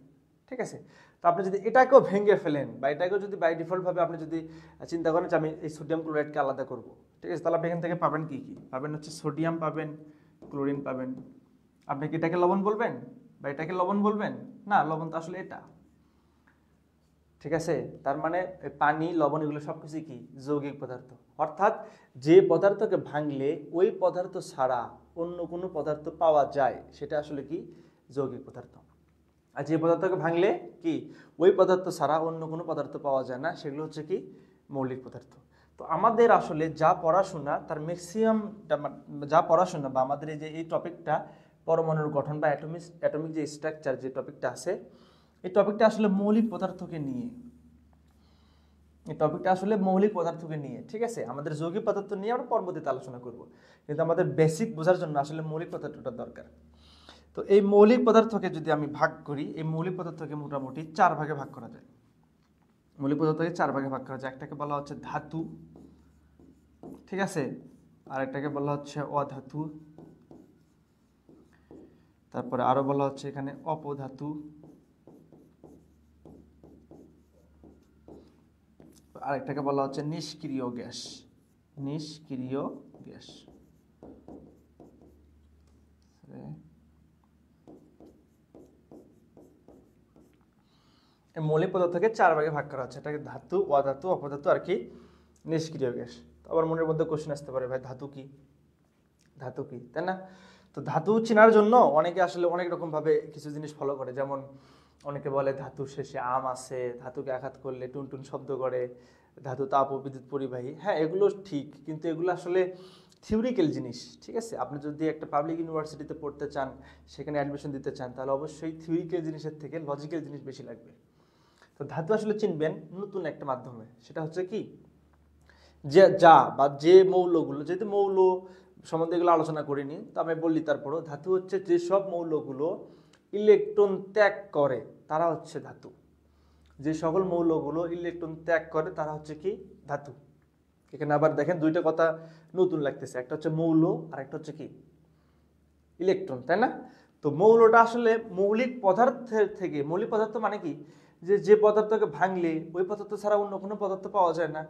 ঠিক আছে। তো আপনি যদি এটাকেও ভেঙে ফেলেন বা এটাকেও যদি বাই ডিফল্ট ভাবে আপনি যদি চিন্তা করেন যে আমি এই সোডিয়াম ক্লোরাইডকে আলাদা করব, ঠিক আছে, তাহলে আপনি এখান থেকে পাবেন কি কি পাবেন? হচ্ছে সোডিয়াম পাবেন, ক্লোরিন পাবেন। আপনি কি এটাকে লবণ বলবেন বা এটাকে লবণ বলবেন? না, লবণ তো আসলে এটা, ঠিক আছে। তার মানে পানি, লবণ এগুলো সবকিছু কি যৌগিক পদার্থ, অর্থাৎ যে পদার্থকে ভাঙলে ওই পদার্থ ছাড়া অন্য কোনো পদার্থ পাওয়া যায় সেটা আসলে কি যৌগিক পদার্থ। আর যে পদার্থকে ভাঙলে কি ওই পদার্থ ছাড়া অন্য কোনো পদার্থ পাওয়া যায় না, সেগুলো হচ্ছে কি মৌলিক পদার্থ। তো আমাদের আসলে যা পড়াশোনা তার ম্যাক্সিমামটা, যা পড়াশোনা বা আমাদের এই টপিকটা পরমাণুর গঠন বা অ্যাটমিক যে স্ট্রাকচার যে টপিকটা আছে, এই টপিকটা আসলে মৌলিক পদার্থকে নিয়ে, এই টপিকটা আসলে মৌলিক পদার্থকে নিয়ে, ঠিক আছে। আমাদের যৌগিক পদার্থ নিয়ে আমরা পরবর্তীতে আলোচনা করব, কিন্তু আমাদের বেসিক বোঝার জন্য আসলে মৌলিক পদার্থটা দরকার। তো এই মৌলিক পদার্থকে যদি আমি ভাগ করি, এই মৌলিক পদার্থকে মোটামুটি 4 ভাগে ভাগ করা যায়। মৌলিক পদার্থকে 4 ভাগে ভাগ করা যায়। একটাকে বলা হচ্ছে ধাতু, ঠিক আছে, আর একটাকে বলা হচ্ছে অধাতু, তারপরে আরো বলা হচ্ছে এখানে অপধাতু, আরেকটাকে বলা হচ্ছে নিষ্ক্রিয় গ্যাস, নিষ্ক্রিয় গ্যাস। মৌলিক পদার্থকে 4 ভাগে ভাগ করা হচ্ছে, এটাকে ধাতু, অধাতু, অপধাতু আর কি নিষ্ক্রিয় গ্যাস। আবার মনের মধ্যে কোশ্চেন আসতে পারে, ভাই ধাতু কি, ধাতু কি, তাই না? তো ধাতু চেনার জন্য অনেকে আসলে অনেক রকম ভাবে কিছু জিনিস ফলো করে, যেমন অনেকে বলে ধাতুর শেষে আম আছে, ধাতুকে আঘাত করলে টুনটুন শব্দ করে, ধাতু তাপ ও বিদ্যুৎ পরিবাহী। হ্যাঁ, এগুলো ঠিক, কিন্তু এগুলো আসলে থিওরিক্যাল জিনিস, ঠিক আছে। আপনি যদি একটা পাবলিক ইউনিভার্সিটিতে পড়তে চান, সেখানে অ্যাডমিশন দিতে চান, তাহলে অবশ্যই থিওরিক্যাল জিনিসের থেকে লজিক্যাল জিনিস বেশি লাগবে। তো ধাতু আসলে চিনবেন নতুন একটা মাধ্যমে, সেটা হচ্ছে কি যে মৌলগুলো, যেহেতু মৌল সম্বন্ধে এগুলো আলোচনা করিনি, তো আমি বললি তারপরও, ধাতু হচ্ছে যেসব মৌলগুলো ইলেকট্রন ত্যাগ করে তারা হচ্ছে ধাতু। যে সকল মৌলগুলো ইলেকট্রন ত্যাগ করে তারা হচ্ছে কি ধাতু। এখানে আবার দেখেন দুইটা কথা নতুন লাগতেছে, একটা হচ্ছে মৌল আর একটা হচ্ছে কি ইলেকট্রন, তাই না? তো মৌলটা আসলে মৌলিক পদার্থের থেকে, মৌলিক পদার্থ মানে কি যে পদার্থকে ভাঙলে ওই পদার্থ ছাড়া অন্য কোনো পদার্থ পাওয়া যায় না।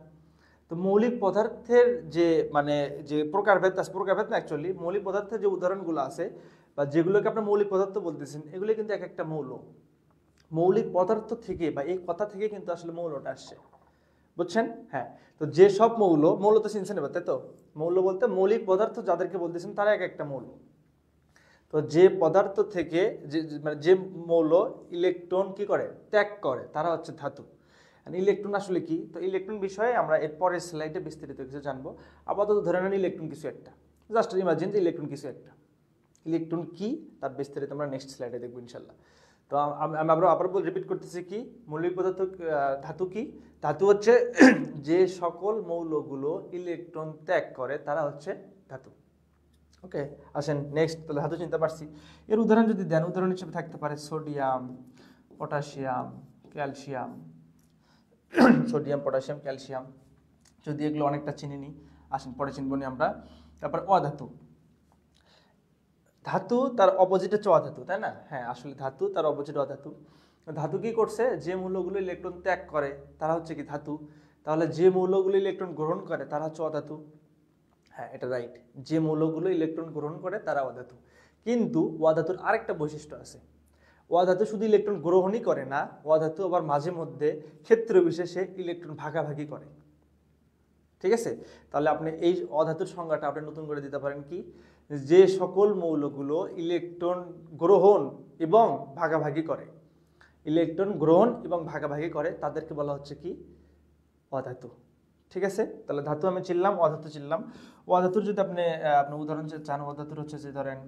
তো মৌলিক পদার্থের যে মানে যে প্রকারভেদ আছে, প্রকারভেদ না, অ্যাকচুয়ালি মৌলিক পদার্থের যে উদাহরণগুলো আছে বা যেগুলোকে আপনার মৌলিক পদার্থ বলতেছেন, এগুলো কিন্তু এক একটা মৌল। মৌলিক পদার্থ থেকে বা এই কথা থেকে কিন্তু আসলে মৌলটা আসছে, বুঝছেন? হ্যাঁ, তো যে সব মৌল তো চিনছেন এবার, তাই তো? মৌল বলতে মৌলিক পদার্থ যাদেরকে বলতেছেন তারা এক একটা মৌল। তো যে পদার্থ থেকে মানে যে মৌল ইলেকট্রন কি করে ত্যাগ করে তারা হচ্ছে ধাতু। ইলেকট্রন আসলে কি, তো ইলেকট্রন বিষয়ে আমরা এর পরের স্লাইডে বিস্তারিত কিছু জানবো। আপাতত ধরে নেন ইলেকট্রন কিছু একটা, জাস্ট ইমাজিন যে ইলেকট্রন কিছু একটা। ইলেকট্রন কি তার বিস্তারিত আমরা নেক্সট স্লাইডে দেখবো ইনশাল্লাহ। তো আমি আবার রিপিট করতেছি, কি মৌলিক পদার্থ, ধাতু কি, ধাতু হচ্ছে যে সকল মৌলগুলো ইলেকট্রন ত্যাগ করে তারা হচ্ছে ধাতু। ওকে, আসেন নেক্সট। তাহলে ধাতু চিনতে পারছি। এর উদাহরণ যদি দেন, উদাহরণ হিসেবে থাকতে পারে sodium, potassium, calcium, sodium, potassium, calcium, যদি এগুলো অনেকটা চিনি নি, আসেন পরে চিনব নি আমরা। তারপর অধাতু, ধাতু তার অপোজিট হচ্ছে অধাতু, তাই না? হ্যাঁ, আসলে ধাতু তার অপোজিট অধাতু। ধাতু কি করছে, যে মৌলগুলো ইলেকট্রন ত্যাগ করে তারা হচ্ছে কি ধাতু, তাহলে যে মৌলগুলো ইলেকট্রন গ্রহণ করে তারা হচ্ছে অধাতু। হ্যাঁ, এটা রাইট, যে মৌলগুলো ইলেকট্রন গ্রহণ করে তারা অধাতু। কিন্তু অধাতুর আরেকটা বৈশিষ্ট্য আছে, অধাতু শুধু ইলেকট্রন গ্রহণই করে না, অধাতু আবার মাঝে মধ্যে ক্ষেত্র বিশেষে ইলেকট্রন ভাগাভাগি করে, ঠিক আছে। তাহলে আপনি এই অধাতুর সংজ্ঞাটা আপনি নতুন করে দিতে পারেন কি, যে সকল মৌলগুলো ইলেকট্রন গ্রহণ এবং ভাগাভাগি করে, ইলেকট্রন গ্রহণ এবং ভাগাভাগি করে তাদেরকে বলা হচ্ছে কি অধাতু, ঠিক আছে। তাহলে ধাতু আমি চিনলাম, অধাতু চিনলাম। অধাতুর যদি আপনি উদাহরণ চান, অধাতুর হচ্ছে যে ধরেন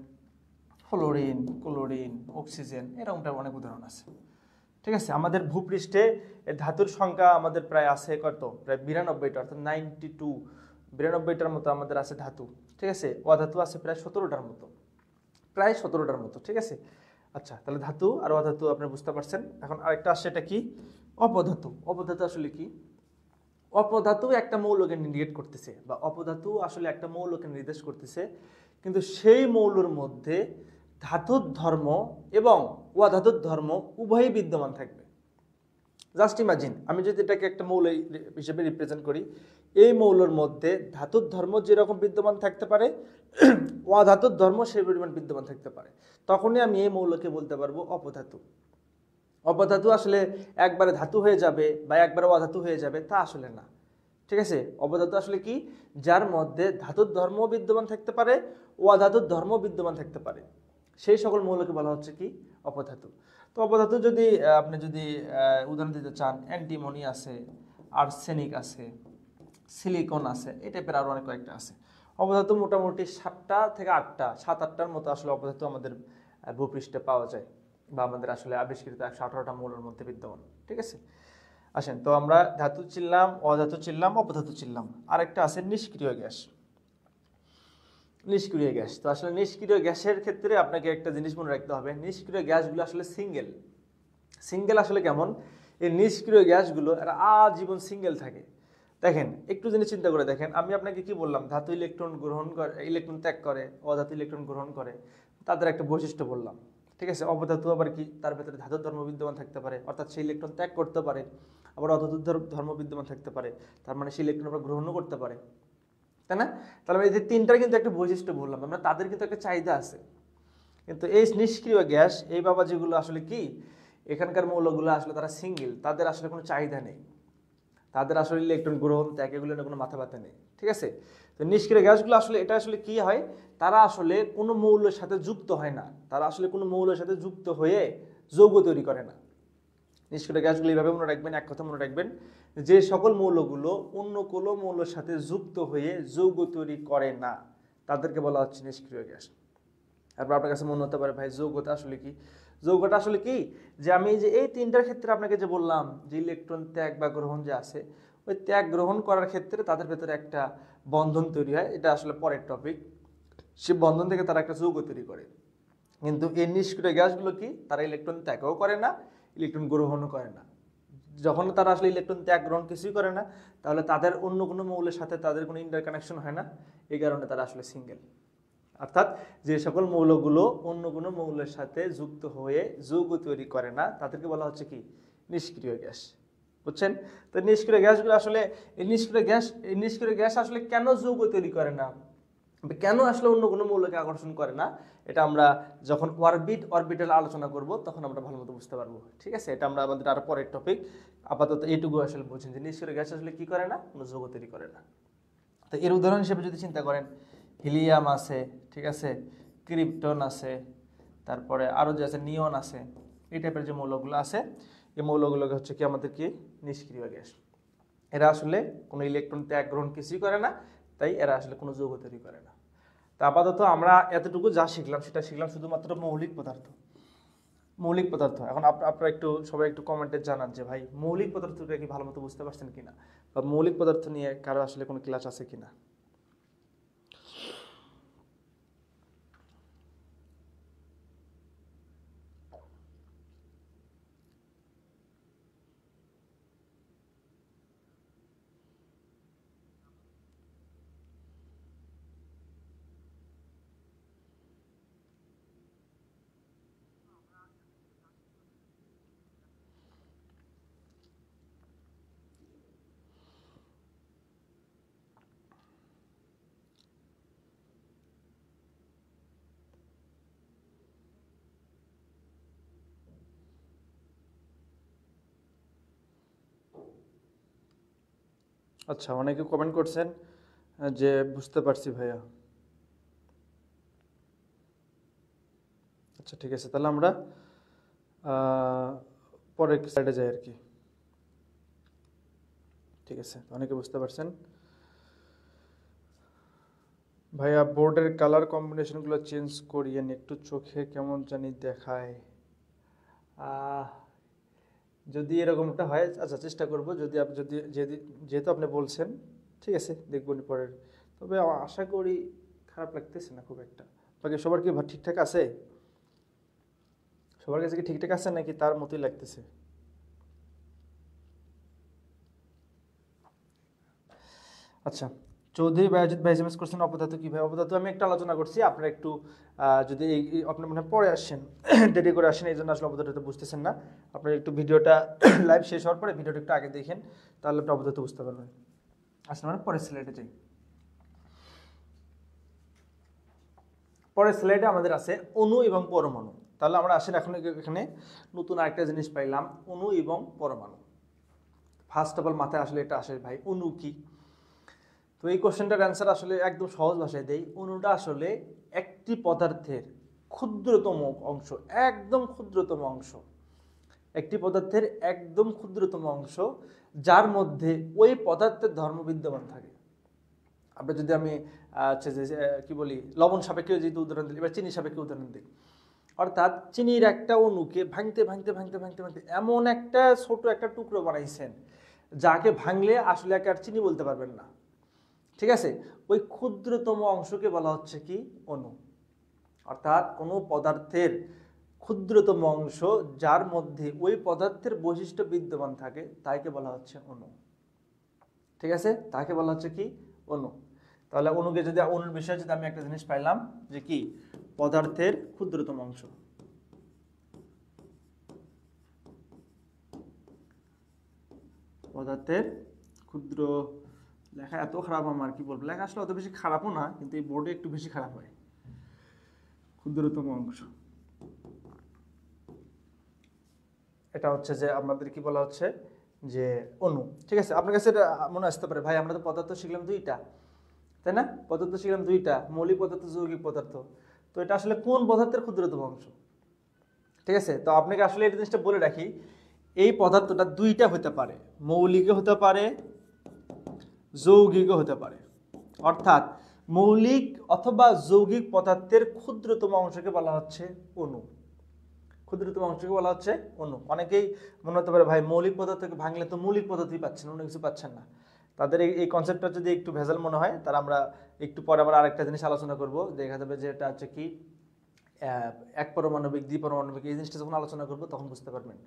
ফ্লোরিন, ক্লোরিন, অক্সিজেন, এরকমটা অনেক উদাহরণ আছে। ঠিক আছে, আমাদের ভূপৃষ্ঠে এর ধাতুর সংখ্যা আমাদের প্রায় আছে কত, প্রায় 92টা, অর্থাৎ 92, 92টার মতো আমাদের আছে ধাতু। ঠিক আছে, অধাতু আছে প্রায় 17টার মতো, প্রায় 17টার মতো। ঠিক আছে, আচ্ছা, তাহলে ধাতু আর অধাতু আপনি বুঝতে পারছেন। এখন আরেকটা আসছে, এটা কি, অপধাতু। অপধাতু আসলে কি? অপধাতু একটা মৌলকে ইন্ডিকেট করতেছে, বা অপধাতু আসলে একটা মৌলকে নির্দেশ করতেছে, কিন্তু সেই মৌলর মধ্যে ধাতুর ধর্ম এবং অধাতুর ধর্ম উভয়ই বিদ্যমান থাকবে। জাস্ট ইমাজিন, আমি যদি এটাকে একটা মৌল হিসেবে রিপ্রেজেন্ট করি, এই মৌলর মধ্যে ধাতুর ধর্ম যেরকম বিদ্যমান থাকতে পারে, অধাতুর ধর্ম সেই পরিমাণ বিদ্যমান থাকতে পারে, তখনই আমি এই মৌলকে বলতে পারবো অপধাতু। অপধাতু আসলে একবারে ধাতু হয়ে যাবে বা একবারে অধাতু হয়ে যাবে তা আসলে না। ঠিক আছে, অপধাতু আসলে কি? যার মধ্যে ধাতুর ধর্ম বিদ্যমান থাকতে পারে, অধাতুর ধর্ম বিদ্যমান থাকতে পারে, সেই সকল মৌলকে বলা হচ্ছে কি? অপধাতু। তো অপধাতু যদি আপনি যদি উদাহরণ দিতে চান, অ্যান্টিমনি আছে, আর্সেনিক আছে, সিলিকন আছে, এই টাইপের আরও অনেক কয়েকটা আছে। অপধাতু মোটামুটি 7টা থেকে 8টা, 7-8টার মতো আসলে অপধাতু আমাদের ভূপৃষ্ঠে পাওয়া যায়, বা আমাদের আসলে আবিষ্কৃত 118টা মৌলের মধ্যে বিদ্যমান। ঠিক আছে, আসেন তো আমরা ধাতু চিনলাম, অধাতু চিনলাম, অপধাতু চিনলাম। আরেকটা আছে নিষ্ক্রিয় গ্যাস। নিষ্ক্রিয় গ্যাস, তো আসলে নিষ্ক্রিয় গ্যাসের ক্ষেত্রে আপনাকে একটা জিনিস মনে রাখতে হবে, নিষ্ক্রিয় গ্যাসগুলো আসলে সিঙ্গেল। সিঙ্গেল আসলে কেমন? এই নিষ্ক্রিয় গ্যাসগুলো এরা আজীবন সিঙ্গেল থাকে। দেখেন, একটু জিনিস চিন্তা করে দেখেন, আমি আপনাকে কি বললাম, ধাতু ইলেকট্রন গ্রহণ করে, ইলেকট্রন ত্যাগ করে, অধাতু ইলেকট্রন গ্রহণ করে, তাদের একটা বৈশিষ্ট্য বললাম। ঠিক আছে, অপধাতু আবার কি, তার ভেতরে ধাতুর ধর্ম বিদ্যমান থাকতে পারে, অর্থাৎ সেই ইলেকট্রন ত্যাগ করতে পারে, আবার অধাতুর ধর্ম বিদ্যমান থাকতে পারে, তার মানে সেই ইলেকট্রন আবার গ্রহণও করতে পারে, তাই না? তাহলে এই যে তিনটার কিন্তু একটা বৈশিষ্ট্য বললাম আমরা, তাদের কিন্তু একটা চাহিদা আছে। কিন্তু এই নিষ্ক্রিয় গ্যাস, এই বাবা যেগুলো আসলে কি, এখানকার মৌলগুলো আসলে তারা সিঙ্গেল, তাদের আসলে কোনো চাহিদা নেই, তাদের আসলে ইলেকট্রন গ্রহণ ত্যাগ এগুলো নিয়ে কোনো মাথা ব্যথা নেই। ঠিক আছে, তো নিষ্ক্রিয় গ্যাসগুলো আসলে, এটা আসলে কি হয়, তারা আসলে কোনো মৌলের সাথে যুক্ত হয় না, তারা আসলে কোনো মৌলের সাথে যুক্ত হয়ে যৌগ তৈরি করে না। নিষ্ক্রিয় গ্যাসগুলো এইভাবে মনে রাখবেন, এক কথা মনে রাখবেন, যে সকল মৌলগুলো অন্য কোনো মৌলের সাথে যুক্ত হয়ে যৌগ তৈরি করে না, তাদেরকে বলা হচ্ছে নিষ্ক্রিয় গ্যাস। তারপর আপনার কাছে মনে হতে পারে, ভাই যৌগটা আসলে কি? যৌগটা আসলে কি, যে আমি যে এই তিনটার ক্ষেত্রে আপনাকে যে বললাম, যে ইলেকট্রন ত্যাগ বা গ্রহণ যে আছে, ওই ত্যাগ গ্রহণ করার ক্ষেত্রে তাদের ভেতরে একটা বন্ধন তৈরি হয়, এটা আসলে পরের টপিক। সে বন্ধন থেকে তারা একটা যৌগ তৈরি করে। কিন্তু এই নিষ্ক্রিয় গ্যাসগুলো কি, তারা ইলেকট্রন ত্যাগও করে না, ইলেকট্রন গ্রহণও করে না। যখন তারা আসলে ইলেকট্রন ত্যাগ গ্রহণ কিছুই করে না, তাহলে তাদের অন্য কোনো মৌলের সাথে তাদের কোনো ইন্টারকানেকশন হয় না, এই কারণে তারা আসলে সিঙ্গেল। অর্থাৎ যে সকল মৌলগুলো অন্য কোনো মৌলের সাথে যুক্ত হয়ে যৌগ তৈরি করে না, তাদেরকে বলা হচ্ছে কি? নিষ্ক্রিয় গ্যাস। বুঝছেন? তো নিষ্ক্রিয় গ্যাসগুলো আসলে, এই নিষ্ক্রিয় গ্যাস আসলে কেন যৌগ তৈরি করে না, কেন আসলে অন্য কোনো মৌলকে আকর্ষণ করে না, এটা আমরা যখন অরবিটাল আলোচনা করব তখন আমরা ভালো মতো বুঝতে পারবো। ঠিক আছে, এটা আমরা আমাদের আরো পরের টপিক। আপাতত এইটুকু আসলে বুঝেন যে নিষ্ক্রিয় গ্যাস আসলে কি করে না, কোনো যৌগ তৈরি করে না। তো এর উদাহরণ হিসেবে যদি চিন্তা করেন, হিলিয়াম আছে, ঠিক আছে, ক্রিপ্টন আছে, তারপরে আরও যে আছে নিয়ন আছে, এই টাইপের যে মৌলগুলো আছে, এই মৌলগুলোকে হচ্ছে কি আমাদের কি? নিষ্ক্রিয় গ্যাস। এরা আসলে কোনো ইলেকট্রন ত্যাগ গ্রহণ কিছুই করে না, তাই এরা আসলে কোনো যৌগ তৈরি করে না। তা আপাতত আমরা এতটুকু যা শিখলাম, সেটা শিখলাম শুধুমাত্র মৌলিক পদার্থ। মৌলিক পদার্থ। এখন আপনারা একটু সবাই একটু কমেন্টে জানান যে ভাই মৌলিক পদার্থটা কি ভালো মতো বুঝতে পারছেন কিনা, বা মৌলিক পদার্থ নিয়ে কারো আসলে কোনো ক্লাস আছে কিনা। আচ্ছা, অনেকে কমেন্ট করছেন যে বুঝতে পারছি ভাইয়া। আচ্ছা, ঠিক আছে, তাহলে আমরা পরের স্লাইডে যাই আর কি। ঠিক আছে, অনেকে বুঝতে পারছেন। ভাইয়া বোর্ডের কালার কম্বিনেশনগুলো চেঞ্জ করিয়েন, একটু চোখে কেমন জানি দেখায়। যদি এরকমটা হয়, আচ্ছা চেষ্টা করব, যেহেতু আপনি বলছেন, ঠিক আছে দেখবো নি পরের। তবে আশা করি খারাপ লাগতেছে না খুব একটা। বাকি সবার কি ঠিকঠাক আছে? সবার কাছে কি ঠিকঠাক আছে নাকি তার মতোই লাগতেছে? আচ্ছা, চৌধুরী বায়াজিৎ ভাই এসএমএস করছেন অপদার্থ কি ভাই? অপদার্থ আমি একটু আলোচনা করছি, আপনারা একটু যদি আপনার মানে পরে আসেন, দেরি করে আসেন, এই জন্য আসলে অপদার্থ বুঝতেছেন না। আপনারা একটু ভিডিওটা লাইভ শেষ হওয়ার পরে ভিডিওটা একটু আগে দেখেন, তাহলে আপনি অপদার্থ বুঝতে পারবেন। আসলে আমরা পরের স্লাইডে যাই। পরের স্লাইডে আমাদের আছে অণু এবং পরমাণু। তাহলে আমরা আসেন এখন এখানে নতুন আরেকটা জিনিস পাইলাম, অণু এবং পরমাণু। ফার্স্ট অফ অল মাথায় আসলে এটা আসে ভাই, অণু কি? তো এই কোশ্চেনটার অ্যান্সার আসলে একদম সহজ ভাষায় দেই। অণুটা আসলে একটি পদার্থের ক্ষুদ্রতম অংশ, একদম ক্ষুদ্রতম অংশ, একটি পদার্থের একদম ক্ষুদ্রতম অংশ, যার মধ্যে ওই পদার্থের ধর্ম বিদ্যমান থাকে। আমরা যদি আমি কি বলি, লবণ সাপেক্ষে যদি উদাহরণ দিই, এবার চিনি সাপেক্ষে উদাহরণ দিই। অর্থাৎ চিনির একটা অণুকে ভাঙতে ভাঙতে ভাঙতে ভাঙতে ভাঙতে এমন একটা ছোট একটা টুকরো বানাইছেন, যাকে ভাঙলে আসলে আর চিনি বলতে পারবেন না। ঠিক আছে, ওই ক্ষুদ্রতম অংশকে বলা হচ্ছে কি? অণু। অর্থাৎ কোনো পদার্থের ক্ষুদ্রতম অংশ যার মধ্যে ওই পদার্থের বৈশিষ্ট্য বিদ্যমান থাকে তাকে বলা হচ্ছে অণু। ঠিক আছে, তাকে বলা হচ্ছে কি? অণু। তাহলে অণুকে যদি, অণুর বিষয়ে যদি আমি একটা জিনিস পাইলাম যে কি, পদার্থের ক্ষুদ্রতম অংশ। পদার্থের ক্ষুদ্র, লেখা এত খারাপ, আমার কি বলবো, লেখা আসলে অত বেশি খারাপও না, কিন্তু এই বোর্ডে একটু বেশি খারাপ হয়। ক্ষুদ্রতম অংশ, এটা হচ্ছে যে আমাদের কি বলা হচ্ছে যে অণু। ঠিক আছে, আপনার কাছে এটা মনে আসতে পারে ভাই আমরা তো পদার্থ শিখলাম দুইটা, তাই না? পদার্থ শিখলাম দুইটা, মৌলিক পদার্থ, যৌগিক পদার্থ। তো এটা আসলে কোন পদার্থের ক্ষুদ্রতম অংশ? ঠিক আছে, তো আপনাকে আসলে এই জিনিসটা বলে রাখি, এই পদার্থটা দুইটা হতে পারে, মৌলিকও হতে পারে, যৌগিকও হতে পারে। অর্থাৎ মৌলিক অথবা যৌগিক পদার্থের ক্ষুদ্রতম অংশকে বলা হচ্ছে অণু। ক্ষুদ্রতম অংশকে বলা হচ্ছে অণু। অনেকেই মনে হতে পারে ভাই মৌলিক পদার্থকে ভাঙলে তো মৌলিক পদার্থই পাচ্ছেন, অন্য কিছু পাচ্ছেন না। তাদের এই কনসেপ্টটা যদি একটু ভেজাল মনে হয়, তাহলে আমরা একটু পরে আবার আরেকটা জিনিস আলোচনা করব। দেখা যাবে যে এটা হচ্ছে কি এক পারমাণবিক, দ্বিপারমাণবিক, এই জিনিসটা যখন আলোচনা করব তখন বুঝতে পারবেন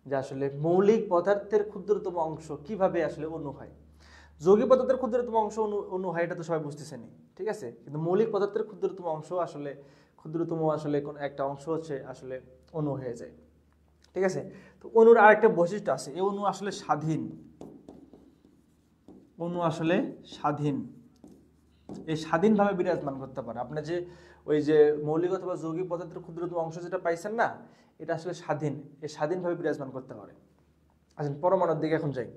যে আসলে মৌলিক পদার্থের ক্ষুদ্রতম অংশ কিভাবে আসলে অণু হয়। যৌগিক পদার্থের ক্ষুদ্রতম অংশ অণু হয়, এটা তো সবাই বুঝতেছেনি, ঠিক আছে। কিন্তু মৌলিক পদার্থের ক্ষুদ্রতম অংশ আসলে, ক্ষুদ্রতম আসলে কোন একটা অংশ হচ্ছে আসলে অণু হয়ে যায়। ঠিক আছে, তো অণুর আরেকটা বৈশিষ্ট্য আছে, এই অণু আসলে স্বাধীন। অণু আসলে স্বাধীন, এই স্বাধীনভাবে বিরাজমান করতে পারে। আপনি যে ওই যে মৌলিক অথবা যৌগিক পদার্থের ক্ষুদ্রতম অংশ যেটা পাইছেন না, এটা আসলে স্বাধীন, এই স্বাধীনভাবে বিরাজমান করতে পারে। আচ্ছা, পরমাণুর দিকে এখন যাই।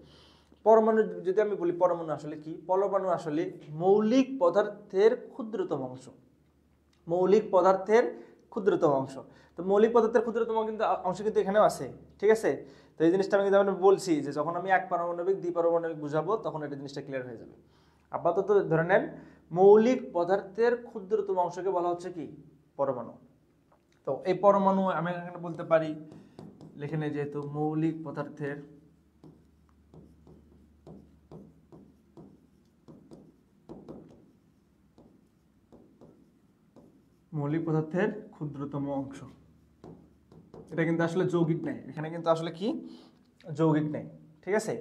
পরমাণু যদি আমি বলি, পরমাণু আসলে কি? পরমাণু আসলে মৌলিক পদার্থের ক্ষুদ্রতম অংশ, মৌলিক পদার্থের ক্ষুদ্রতম অংশ। তো মৌলিক পদার্থের ক্ষুদ্রতম কিন্তু অংশ কিন্তু এখানেও আছে, ঠিক আছে। তো এই জিনিসটা আমি কিন্তু বলছি যে যখন আমি এক পারমাণবিক, দ্বিপারমাণবিক বুঝাবো তখন এটা জিনিসটা ক্লিয়ার হয়ে যাবে। আপাতত ধরে নেন মৌলিক পদার্থের ক্ষুদ্রতম অংশকে বলা হচ্ছে কি? পরমাণু। তো এই পরমাণু আমি এখানে বলতে পারি, লিখে নেই যেহেতু মৌলিক পদার্থের ক্ষুদ্রতম অংশ। এটা কিন্তু আসলে যৌগিক নেই, এখানে কিন্তু আসলে কি যৌগিক নেই, ঠিক আছে।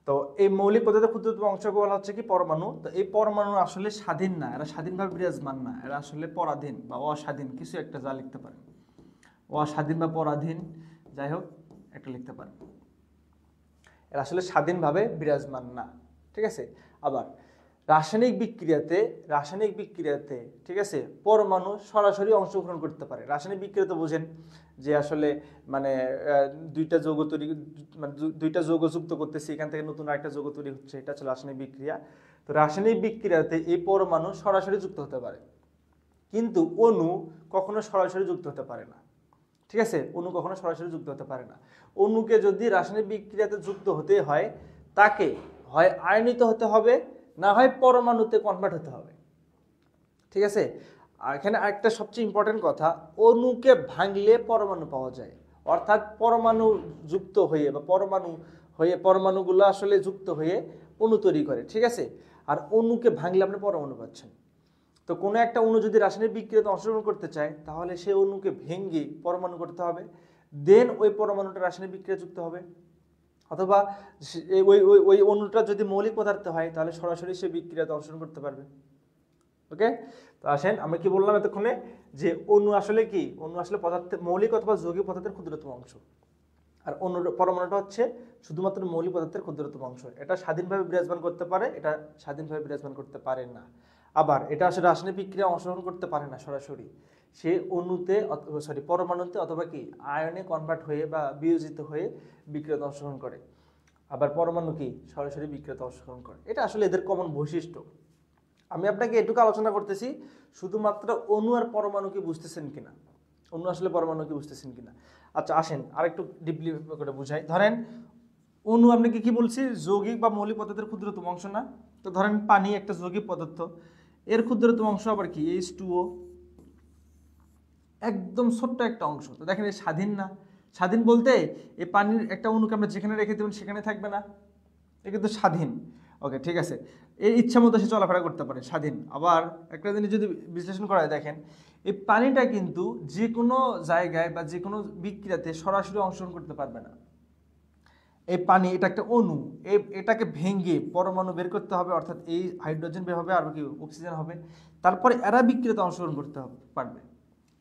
তো এই মৌলিক পদার্থের ক্ষুদ্রতম অংশকে বলা হচ্ছে কি? পরমাণু। তো এই পরমাণু আসলে স্বাধীন না, এরা স্বাধীনভাবে বিরাজমান না, এরা আসলে পরাধীন বা অস্বাধীন, কিছু একটা যা লিখতে পারেন, অস্বাধীন বা পরাধীন, যাই হোক একটা লিখতে পারেন। এরা আসলে স্বাধীনভাবে বিরাজমান না, ঠিক আছে। আবার রাসায়নিক বিক্রিয়াতে ঠিক আছে, পরমাণু সরাসরি অংশগ্রহণ করতে পারে। রাসায়নিক বিক্রিয়াতে বোঝেন যে আসলে মানে দুইটা যৌগ তৈরি, মানে দুইটা যৌগ যুক্ত করতেছি, এখান থেকে নতুন আরেকটা যৌগ তৈরি হচ্ছে, এটা হচ্ছে রাসায়নিক বিক্রিয়া। তো রাসায়নিক বিক্রিয়াতে এই পরমাণু সরাসরি যুক্ত হতে পারে, কিন্তু অণু কখনো সরাসরি যুক্ত হতে পারে না, ঠিক আছে। অণু কখনো সরাসরি যুক্ত হতে পারে না। অণুকে যদি রাসায়নিক বিক্রিয়াতে যুক্ত হতে হয়, তাকে হয় আয়নিত হতে হবে, না হয় পরমাণুতে কনভার্ট হতে হবে, ঠিক আছে। আর এখানে আরেকটা সবচেয়ে ইম্পর্টেন্ট কথা, অণুকে ভাঙলে পরমাণু পাওয়া যায়, অর্থাৎ পরমাণু যুক্ত হয়ে বা পরমাণুগুলো আসলে যুক্ত হয়ে অণু তৈরি করে, ঠিক আছে। আর অণুকে ভাঙলে আপনি পরমাণু পাচ্ছেন। তো কোনো একটা অণু যদি রাসায়নিক বিক্রিয়াতে অংশগ্রহণ করতে চায় তাহলে সেই অণুকে ভেঙে পরমাণু করতে হবে, দেন ওই পরমাণুটা রাসায়নিক বিক্রিয়া যুক্ত হবে। অথবা ওই অণুটা যদি মৌলিক পদার্থ হয় তাহলে সরাসরি সে বিক্রিয়াতে অংশগ্রহণ করতে পারবে। ওকে, তো আসেন আমরা কি বললাম এতক্ষণে, যে অণু আসলে কি, অণু আসলে পদার্থের মৌলিক অথবা যৌগিক পদার্থের ক্ষুদ্রতম অংশ, আর অণু পরমাণুটা হচ্ছে শুধুমাত্র মৌলিক পদার্থের ক্ষুদ্রতম অংশ। এটা স্বাধীনভাবে বিরাজমান করতে পারে, এটা স্বাধীনভাবে বিরাজমান করতে পারে না। আবার এটা আসলে রাসায়নিক বিক্রিয়া অংশগ্রহণ করতে পারে না সরাসরি, সে অণুতে পরমাণুতে অথবা কি আয়নে কনভার্ট হয়ে বা বিয়োজিত হয়ে বিক্রিয়াতে অংশগ্রহণ করে। আবার পরমাণু কি সরাসরি বিক্রিয়াতে অংশগ্রহণ করে। এটা আসলে এদের কমন বৈশিষ্ট্য। আমি আপনাকে এটুকু আলোচনা করতেছি, শুধুমাত্র অণু আর পরমাণুকে বুঝতেছেন কিনা, অণু আসলে পরমাণুকে বুঝতেছেন কিনা। আচ্ছা আসেন আরেকটু ডিপলি করে বুঝাই। ধরেন অণু আপনাকে কি বলছি, যৌগিক বা মৌলিক পদার্থের ক্ষুদ্রতম অংশ না? তো ধরেন পানি একটা যৌগিক পদার্থ, এর ক্ষুদ্রতম অংশ আবার কি H2O, একদম ছোট্ট একটা অংশ। তো দেখেন এই স্বাধীন না, স্বাধীন বলতে এই পানির একটা অণুকে আমরা যেখানে রেখে দেবেন সেখানে থাকবে না, এ কিন্তু স্বাধীন। ওকে ঠিক আছে, এই ইচ্ছা মতো সে চলাফেরা করতে পারে, স্বাধীন। আবার একটা জিনিস যদি বিশ্লেষণ করা হয়, দেখেন এই পানিটা কিন্তু যে কোনো জায়গায় বা যে কোনো বিক্রিয়াতে সরাসরি অংশগ্রহণ করতে পারবে না। এই পানি এটা একটা অণু, এটাকে ভেঙে পরমাণু বের করতে হবে, অর্থাৎ এই হাইড্রোজেন বের হবে আর কি অক্সিজেন হবে, তারপরে এরা বিক্রিয়াতে অংশগ্রহণ করতে পারবে।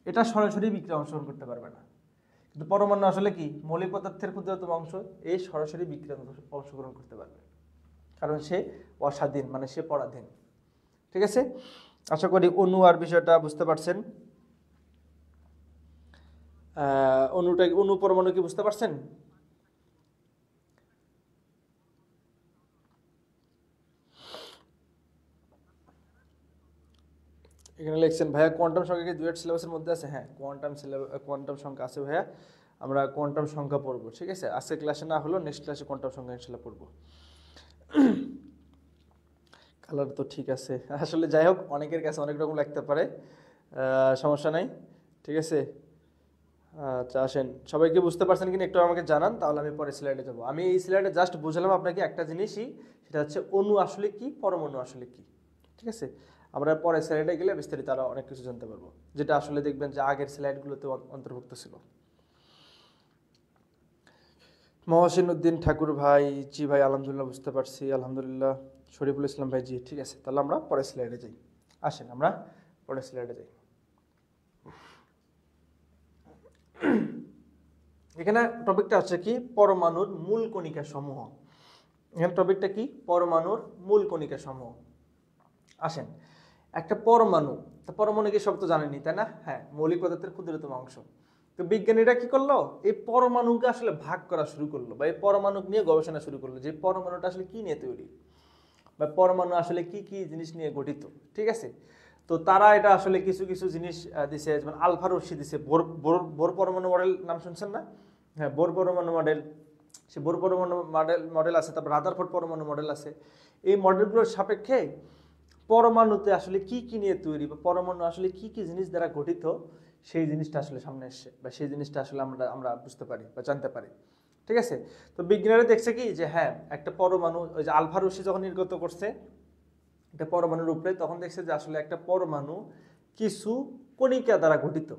এটা সরাসরি বিক্রিয়া অংশগ্রহণ করতে পারবে না। কিন্তু পরমাণু আসলে কি মৌলিক পদার্থের ক্ষুদ্রতম অংশ, এই সরাসরি বিক্রিয়াতে অংশগ্রহণ করতে পারবে, কারণ সে অস্বাধীন, মানে সে পরাধীন। ঠিক আছে, আশা করি অণু আর বিষয়টা বুঝতে পারছেন। অণু পরমাণু কি বুঝতে পারছেন? এখানে লিখছেন ভাইয়া কোয়ান্টাম সংখ্যা কি ডুয়েট সিলেবাসের মধ্যে আছে? হ্যাঁ, কোয়ান্টাম সংখ্যা আছে ভাইয়া, আমরা কোয়ান্টাম সংখ্যা পড়বো। ঠিক আছে, আজকে ক্লাসে না হলো নেক্সট ক্লাসে কোয়ান্টাম সংখ্যা ইনশাল্লাহ পড়বো। কালার তো ঠিক আছে, আসলে যাই হোক অনেকের কাছে অনেক রকম লাগতে পারে, সমস্যা নাই। ঠিক আছে, আচ্ছা আসেন, সবাইকে বুঝতে পারছেন কিনা একটু আমাকে জানান, তাহলে আমি পরে স্লাইডে যাবো। আমি এই স্লাইডে জাস্ট বুঝালাম আপনাকে একটা জিনিসই, সেটা হচ্ছে অণু আসলে কি, পরমাণু আসলে কি। ঠিক আছে, আমরা পরে স্লাইডে গেলে বিস্তারিত আরো অনেক কিছু জানতে পারবো, যেটা আসলে দেখবেন যে আগের স্লাইডগুলোতে অন্তর্ভুক্ত ছিল। মহসিন উদ্দিন ঠাকুর ভাই, জি ভাই আলহামদুলিল্লাহ বুঝতে পারছি, আলহামদুলিল্লাহ। শরীফুল ইসলাম ভাই, জি ঠিক আছে, তাহলে আমরা পরের স্লাইডে যাই। আসেন আমরা পরের স্লাইডে যাই। এখানে টপিকটা হচ্ছে কি, পরমাণুর মূল কণিকা সমূহ। এখানে টপিকটা কি, পরমাণুর মূল কণিকা সমূহ। আসেন, একটা পরমাণু, তা পরমাণু কি সব তো জানেনি তাই না? হ্যাঁ, মৌলিক পদার্থের ক্ষুদ্রতম অংশ। তো বিজ্ঞানীরা কি করলো, এই পরমাণুকে আসলে ভাগ করা শুরু করলো, বা এই পরমাণু নিয়ে গবেষণা শুরু করলো, যে পরমাণুটা আসলে কি নিয়ে তৈরি, বা পরমাণু আসলে কি কি জিনিস নিয়ে গঠিত। ঠিক আছে, তো তারা এটা আসলে কিছু কিছু জিনিস দিছে, যেমন আলফা রশ্মি দিছে, বোর পরমাণু মডেল নাম শুনছেন না? হ্যাঁ, বোর পরমাণু মডেল, সে বোর পরমাণু মডেল আছে, তারপর রাদারফোর্ড পরমাণু মডেল আছে। এই মডেলগুলোর সাপেক্ষে পরমাণুতে আসলে কি কি নিয়ে তৈরি, বা পরমাণু আসলে কি কি জিনিস দ্বারা গঠিত, সেই জিনিসটা আসলে সামনে এসছে, বা সেই জিনিসটা আসলে আমরা বুঝতে পারি বা জানতে পারি। ঠিক আছে, তো বিজ্ঞানীরা দেখছে কি, যে হ্যাঁ একটা পরমাণু, ওই যে আলফা রশ্মি যখন নির্গত করছে একটা পরমাণুর উপরে, তখন দেখছে যে আসলে একটা পরমাণু কিছু কণিকা দ্বারা গঠিত,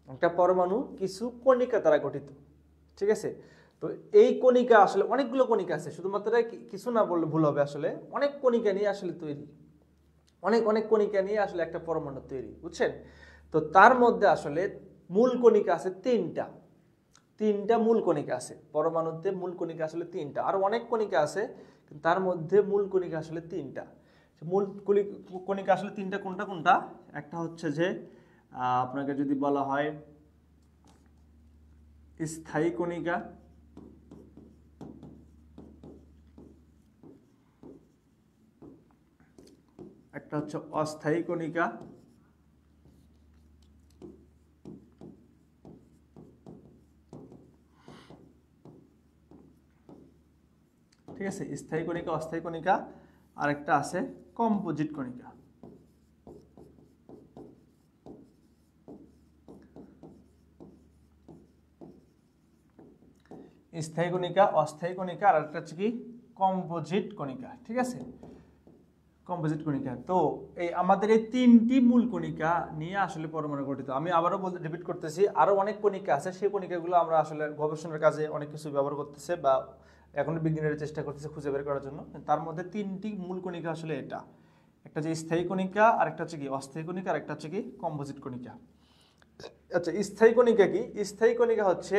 একটা পরমাণু কিছু কণিকা দ্বারা গঠিত। ঠিক আছে, তো এই কণিকা আসলে অনেকগুলো কণিকা আছে, শুধুমাত্র কিছু না বললে ভুল হবে, আসলে অনেক কণিকা নিয়ে আসলে তৈরি, অনেক অনেক কণিকা নিয়ে আসলে একটা পরমাণু তৈরি, বুঝছেন? তো তার মধ্যে আসলে মূল কণিকা আছে তিনটা মূল কণিকা আছে পরমাণুতে, মূল কণিকা আসলে তিনটা, আর অনেক কণিকা আছে, কিন্তু তার মধ্যে মূল কণিকা আসলে তিনটা। মূল কণিকা আসলে তিনটা, কোনটা কোনটা? একটা হচ্ছে যে আপনাকে যদি বলা হয় স্থায়ী কণিকা, একটা হচ্ছে অস্থায়ী কণিকা, ঠিক আছে, স্থায়ী কণিকা, অস্থায়ী কণিকা, আর একটা আছে কম্পোজিট কণিকা। স্থায়ী কণিকা, অস্থায়ী কণিকা, আর একটা হচ্ছে কি কম্পোজিট কণিকা। ঠিক আছে, কম্পোজিট কণিকা। তো এই আমাদের এই তিনটি মূল কণিকা নিয়ে আসলে পরমাণু গঠিত। আমি আবারও রিপিট করতেছি, আরো অনেক কণিকা আছে, সেই কণিকাগুলো আমরা আসলে গবেষণার কাজে অনেক কিছু ব্যবহার করতেছে বা এখন বিজ্ঞানীরা চেষ্টা করতেছে খুঁজে বের করার জন্য। তার মধ্যে তিনটি মূল কণিকা আসলে এটা, একটা যে স্থায়ী কণিকা, আরেকটা হচ্ছে কি অস্থায়ী কণিকা, আরেকটা হচ্ছে কি কম্পোজিট কণিকা। আচ্ছা, স্থায়ী কণিকা কি? স্থায়ী কণিকা হচ্ছে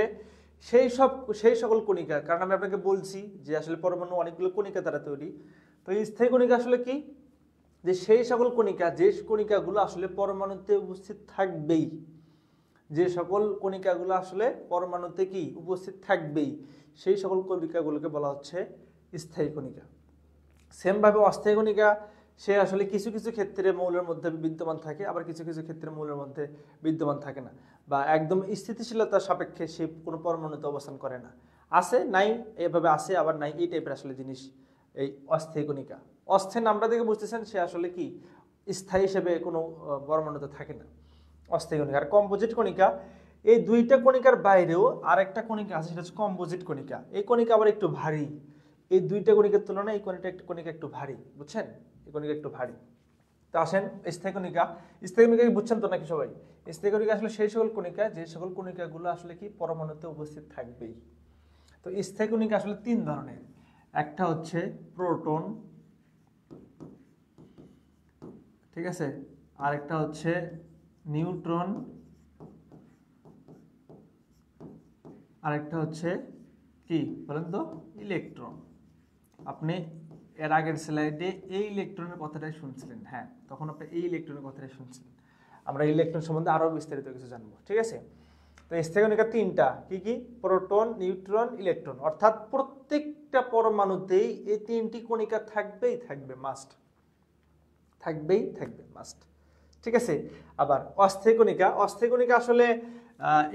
সেই সকল কণিকা, কারণ আমি আপনাকে বলছি যে আসলে পরমাণু অনেকগুলো কণিকা দ্বারা তৈরি। তো স্থায়ী কণিকা আসলে কি, যে সেই সকল কণিকা, যে কণিকাগুলো আসলে পরমাণুতে উপস্থিত থাকবেই, যে সকল কণিকাগুলো আসলে পরমাণুতে কি উপস্থিত থাকবেই, সেই সকল কণিকাগুলোকে বলা হচ্ছে স্থায়ী কণিকা। সেম ভাবে অস্থায়ী কণিকা, সে আসলে কিছু কিছু ক্ষেত্রে মৌলের মধ্যে বিদ্যমান থাকে, আবার কিছু কিছু ক্ষেত্রে মৌলের মধ্যে বিদ্যমান থাকে না, বা একদম স্থিতিশীলতার সাপেক্ষে সে কোনো পরমাণুতে অবস্থান করে না, আছে নাই এভাবে আছে আবার নাই, এই টাইপের আসলে জিনিস এই অস্থায়ী কণিকা। অস্থায়ী নামটা দেখে বুঝতেছেন সে আসলে কি স্থায়ী হিসেবে কোনো পরমাণুতে থাকে না, অস্থায়ী কণিকা। আর কম্পোজিট কণিকা, এই দুইটা কণিকার বাইরেও আরেকটা কণিকা আছে, সেটা হচ্ছে কম্পোজিট কণিকা। এই কণিকা আবার একটু ভারী, এই দুইটা কণিকার তুলনায় এই কণিকা একটু ভারী, বুঝছেন? এই কণিকা একটু ভারী। তো আসেন স্থায়ী কণিকা। স্থায়ী কণিকা বুঝছেন তো নাকি সবাই? স্থায়ী কণিকা আসলে সেই সকল কণিকা, যে সকল কণিকাগুলো আসলে কি পরমাণুতে উপস্থিত থাকবেই। তো স্থায়ী কণিকা আসলে তিন ধরনের, একটা হচ্ছে প্রোটন, ঠিক আছে, আরেকটা হচ্ছে নিউট্রন, আরেকটা হচ্ছে কি বলেন তো, ইলেকট্রন। আপনি এর আগের স্লাইডে এই ইলেকট্রনের কথাটাই শুনছিলেন, হ্যাঁ তখন আপনি এই ইলেকট্রনের কথাটাই শুনছিলেন। আমরা ইলেকট্রন সম্বন্ধে আরো বিস্তারিত কিছু জানবো, ঠিক আছে? তো স্থায়ী কণিকা তিনটা, কি কি? Proton, neutron, electron. অর্থাৎ প্রত্যেকটা পরমাণুতেই এই তিনটি কণিকা থাকবেই থাকবে, মাস্ট, থাকবেই থাকবে, মাস্ট, ঠিক আছে? আবার অস্থায়ী কণিকা, অস্থায়ী কণিকা আসলে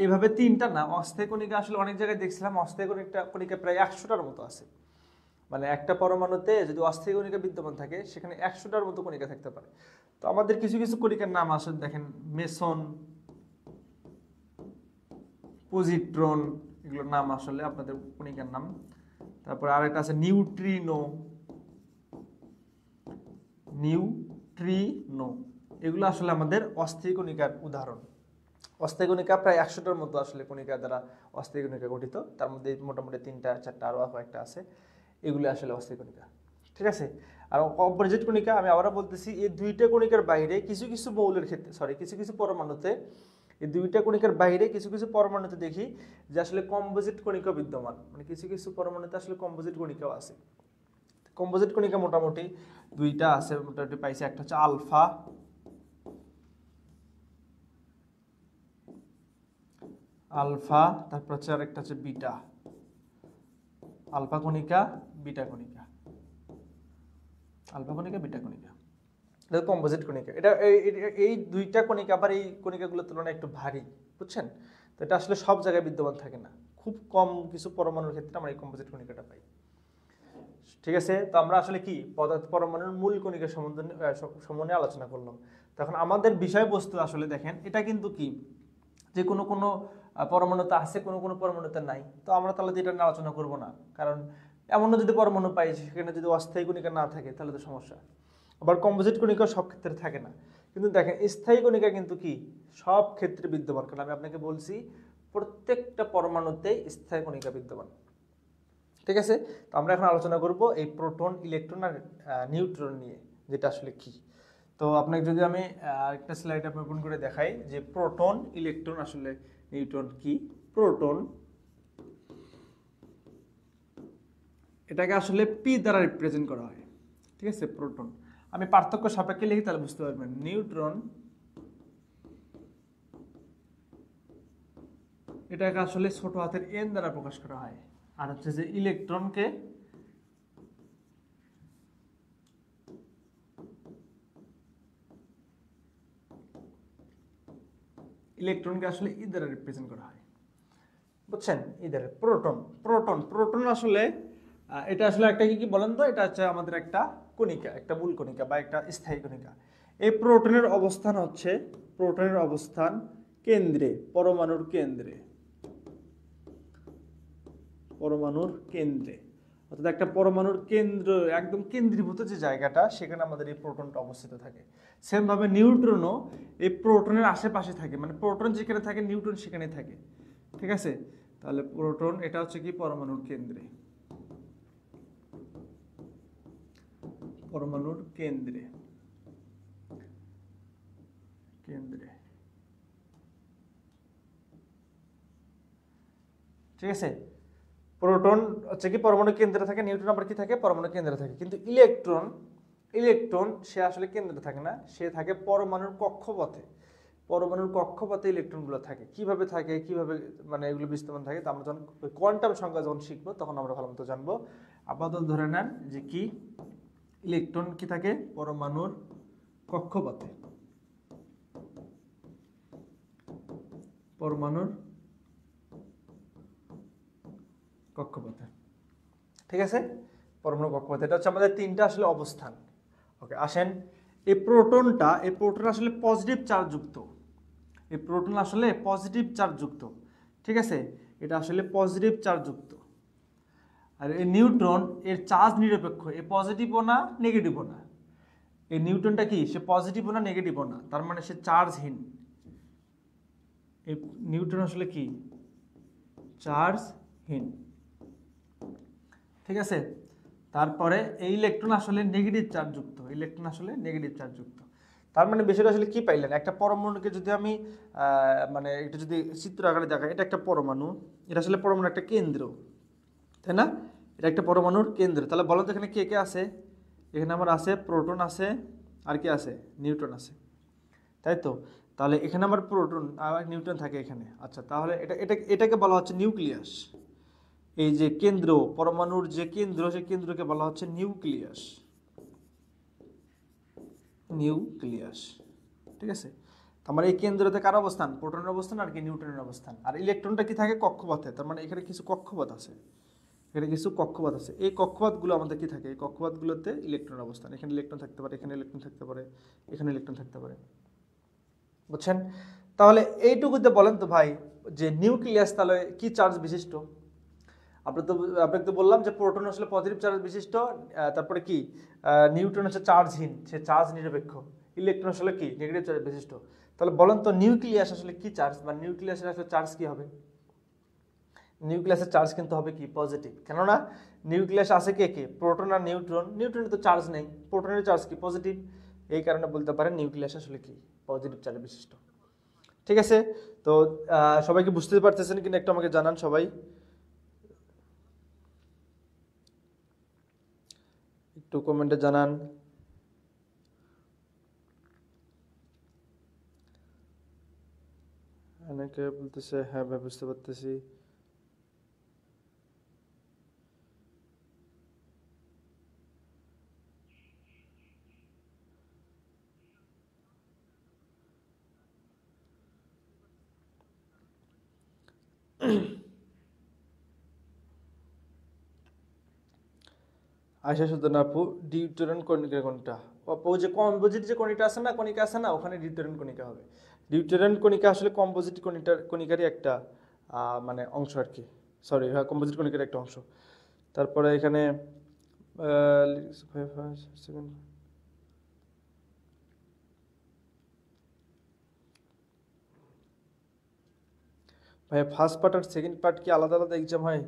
এভাবে তিনটা না, অস্থায়ী কণিকা আসলে অনেক জায়গায় দেখছিলাম অস্থায়ী কণিকা প্রায় 100টার মতো আছে। মানে একটা পরমাণুতে যদি অস্থায়ী কণিকা বিদ্যমান থাকে, সেখানে 100টার মতো কণিকা থাকতে পারে। তো আমাদের কিছু কিছু কণিকার নাম আসলে দেখেন, মেসন, পজিট্রন, এগুলোর নাম আসলে আপনাদের কণিকার নাম। তারপর আরেকটা আছে নিউট্রিনো, নিউট্রিনো, এগুলো আসলে আমাদের অস্থায়ী কণিকার উদাহরণ। অস্থায়ী কণিকা প্রায় 100টার মতো আসলে কণিকা দ্বারা অস্থায়ী কণিকা গঠিত, তার মধ্যে মোটামুটি 3টা 4টা আরো কয়েকটা আছে, এগুলো আসলে অস্থায়ী কণিকা, ঠিক আছে? আর কম্পোজিট কণিকা, আমি আবারও বলতেছি, এই দুইটা কণিকার বাইরে কিছু কিছু মৌলের ক্ষেত্রে, কিছু কিছু পরমাণুতে, এই দুইটা কণিকার বাইরে কিছু কিছু পরমাণুতে দেখি যে আসলে কম্পোজিট কণিকা বিদ্যমান, মানে কিছু কিছু পরমাণুতে আসলে কম্পোজিট কণিকাও আছে। কম্পোজিট কণিকা মোটামুটি দুইটা আছে, মোটামুটি পাইছে, একটা হচ্ছে আলফা, তারপর হচ্ছে আরেকটা হচ্ছে বিটা, আলফা কণিকা, বিটা কণিকা, আলফা কণিকা, বিটা কণিকা, এটা কম্পোজিট কণিকা। এটা এই দুইটা কণিকা আবার এই কণিকাগুলোর তুলনায় একটু ভারী, বুঝছেন? তো এটা আসলে সব জায়গায় বিদ্যমান থাকে না, খুব কম কিছু পরমাণুর ক্ষেত্রে আমরা এই কম্পোজিট কণিকাটা পাই, ঠিক আছে? তো আমরা আসলে কি পরমাণুর মূল কণিকা সম্বন্ধে আলোচনা করলাম। তখন আমাদের বিষয়বস্তু আসলে দেখেন, এটা কিন্তু কি যে কোনো কোনো পরমাণুতে আছে, কোনো কোনো পরমাণুতে নাই। তো আমরা তাহলে এটা নিয়ে আলোচনা করব না, কারণ এমনও যদি পরমাণু পাই সেখানে যদি অস্থায়ী কণিকা না থাকে তাহলে তো সমস্যা। আবার কম্পোজিট কণিকা সব ক্ষেত্রে থাকে না, কিন্তু দেখেন স্থায়ী কণিকা কিন্তু কি সব ক্ষেত্রে বিদ্যমান, কারণ আমি আপনাকে বলছি প্রত্যেকটা পরমাণুতেই স্থায়ী কণিকা বিদ্যমান, ঠিক আছে? তো আমরা এখন আলোচনা করব এই প্রোটন, ইলেকট্রন আর নিউট্রন নিয়ে, যেটা আসলে কি। তো আপনাকে যদি আমি আরেকটা স্লাইড আপনি ওপেন করে দেখাই যে প্রোটন, ইলেকট্রন, আসলে নিউট্রন কি। প্রোটন, এটাকে আসলে পি দ্বারা রিপ্রেজেন্ট করা হয়, ঠিক আছে? প্রোটন, আমি পার্থক্য সাপেক্ষে লিখি তাহলে বুঝতে পারবেন। নিউট্রন, এটাকে আসলে ছোট হাতের এন দ্বারা প্রকাশ করা হয়। আর হচ্ছে যে ইলেকট্রনকে আসলে ই দ্বারা রিপ্রেজেন্ট করা হয়, বুঝছেন? ই দ্বারা। প্রোটন আসলে এটা আসলে একটা কি বলেন তো, এটা হচ্ছে আমাদের একটা কণিকা, একটা মূল কণিকা বা একটা স্থায়ী কণিকা। এই প্রোটনের অবস্থান কেন্দ্রে, পরমাণুর কেন্দ্রে, পরমাণুর কেন্দ্রে, অর্থাৎ একটা পরমাণুর কেন্দ্র একদম কেন্দ্রীভূত যে জায়গাটা সেখানে আমাদের এই প্রোটনটা অবস্থিত থাকে। সেম ভাবে নিউট্রনও এই প্রোটনের আশেপাশে থাকে, মানে প্রোটন যেখানে থাকে নিউট্রন সেখানে থাকে, ঠিক আছে। তাহলে প্রোটন এটা হচ্ছে কি পরমাণুর কেন্দ্রে, পরমাণুর কেন্দ্রে কেন্দ্রে ঠিক আছে। প্রোটন হচ্ছে কি পরমাণু কেন্দ্রে থাকে, নিউট্রন আবার কি থাকে পরমাণু কেন্দ্রে থাকে। কিন্তু ইলেকট্রন ইলেকট্রন সে আসলে কেন্দ্রে থাকে না, সে থাকে পরমাণুর কক্ষপথে। পরমাণুর কক্ষপথে ইলেকট্রনগুলো থাকে। কিভাবে থাকে, কিভাবে মানে এগুলো বিস্তৃত থাকে তা আমরা যখন কোয়ান্টাম সংখ্যা যখন শিখবো তখন আমরা ভালো মতো জানবো। আপাতত ধরে নেন যে কি ইলেকট্রন কি থাকে পরমাণুর কক্ষপথে, পরমাণুর কক্ষপথে, ঠিক আছে। পরমাণু কক্ষপথে এটা হচ্ছে আমাদের তিনটা আসলে অবস্থান। ওকে, আসেন এই প্রোটন আসলে পজিটিভ চার্জ যুক্ত। এই প্রোটন আসলে পজিটিভ চার্জ যুক্ত, ঠিক আছে। এটা আসলে পজিটিভ চার্জ যুক্ত। আর এই নিউট্রন এর চার্জ নিরপেক্ষ, এ পজিটিভও না নেগেটিভও না। এই নিউট্রনটা কি সে পজিটিভও না নেগেটিভও না, তার মানে সে চার্জহীন। এই নিউট্রন আসলে কি চার্জহীন, ঠিক আছে। তারপরে এই ইলেকট্রন আসলে নেগেটিভ চার্জ যুক্ত, ইলেকট্রন আসলে নেগেটিভ চার্জ যুক্ত। তার মানে বিষয়টা আসলে কি পাইলেন, একটা পরমাণুকে যদি আমি মানে এটা যদি চিত্র আকারে দেখাই, এটা একটা পরমাণু, এটা আসলে পরমাণু একটা কেন্দ্র, তাই না। এটা একটা পরমাণুর কেন্দ্র। তাহলে বলো তো এখানে কে কে আছে, এখানে আমার আছে প্রোটন আছে, আর কি আছে নিউট্রন আছে, তাই তো। তাহলে এখানে আমার প্রোটন আর নিউট্রন থাকে এখানে। আচ্ছা, তাহলে এটাকে বলা হচ্ছে নিউক্লিয়াস। এই যে কেন্দ্র, পরমাণুর যে কেন্দ্র, সেই কেন্দ্রকে বলা হচ্ছে নিউক্লিয়াস, নিউক্লিয়াস, ঠিক আছে। আমার এই কেন্দ্রতে কার অবস্থান, প্রোটনের অবস্থান আর কি নিউট্রনের অবস্থান। আর ইলেকট্রনটা কি থাকে কক্ষপথে, তার মানে এখানে কিছু কক্ষপথ আছে, এখানে কিছু কক্ষপথ আছে। এই কক্ষপথগুলো আমাদের কি থাকে, এই কক্ষপথগুলোতে ইলেকট্রনের অবস্থান। এখানে ইলেকট্রন থাকতে পারে, এখানে ইলেকট্রন থাকতে পারে, এখানে ইলেকট্রন থাকতে পারে, বুঝছেন। তাহলে এইটুকুতে বলেন তো ভাই যে নিউক্লিয়াস তাহলে কি চার্জ বিশিষ্ট। আপনাকে তো বললাম যে প্রোটন আসলে পজিটিভ চার্জ বিশিষ্ট, তারপরে কি নিউট্রন হচ্ছে চার্জহীন, সে চার্জ নিরপেক্ষ। ইলেকট্রন আসলে কি নেগেটিভ চার্জ বিশিষ্ট। তাহলে বলেন তো নিউক্লিয়াস আসলে কি চার্জ, বা নিউক্লিয়াসের আসলে চার্জ কি হবে। নিউক্লিয়াসের চার্জ কিন্তু হবে কি পজিটিভ, কেননা নিউক্লিয়াস আছে কে কে প্রোটন আর নিউট্রন, নিউট্রনের তো চার্জ নেই, প্রোটনের চার্জ কি পজিটিভ। এই কারণে বলতে পারেন নিউক্লিয়াস আসলে কি পজিটিভ চার্জ বিশিষ্ট, ঠিক আছে। তো সবাইকে বুঝতে পারতেছেন কিনা একটু আমাকে জানান সবাই, একটু কমেন্টে জানান। অনেকে বলতেছে হ্যাঁ ভাই বুঝতে পারতেছি। আয়শা সুলতান আপু, ডিউটেরন কণিকা কোনটা। আপু যে কম্পোজিট যে কণিকা আছে না ওখানে ডিউটেরন কণিকা হবে। ডিউটেরন কণিকা আসলে কম্পোজিট কণিকারই একটা মানে অংশ আর কি, সরি হ্যাঁ কম্পোজিট কণিকার একটা অংশ। তারপরে এখানে ভাই ফার্স্ট পার্ট আর সেকেন্ড পার্ট কি আলাদা আলাদা এক্সাম হয়।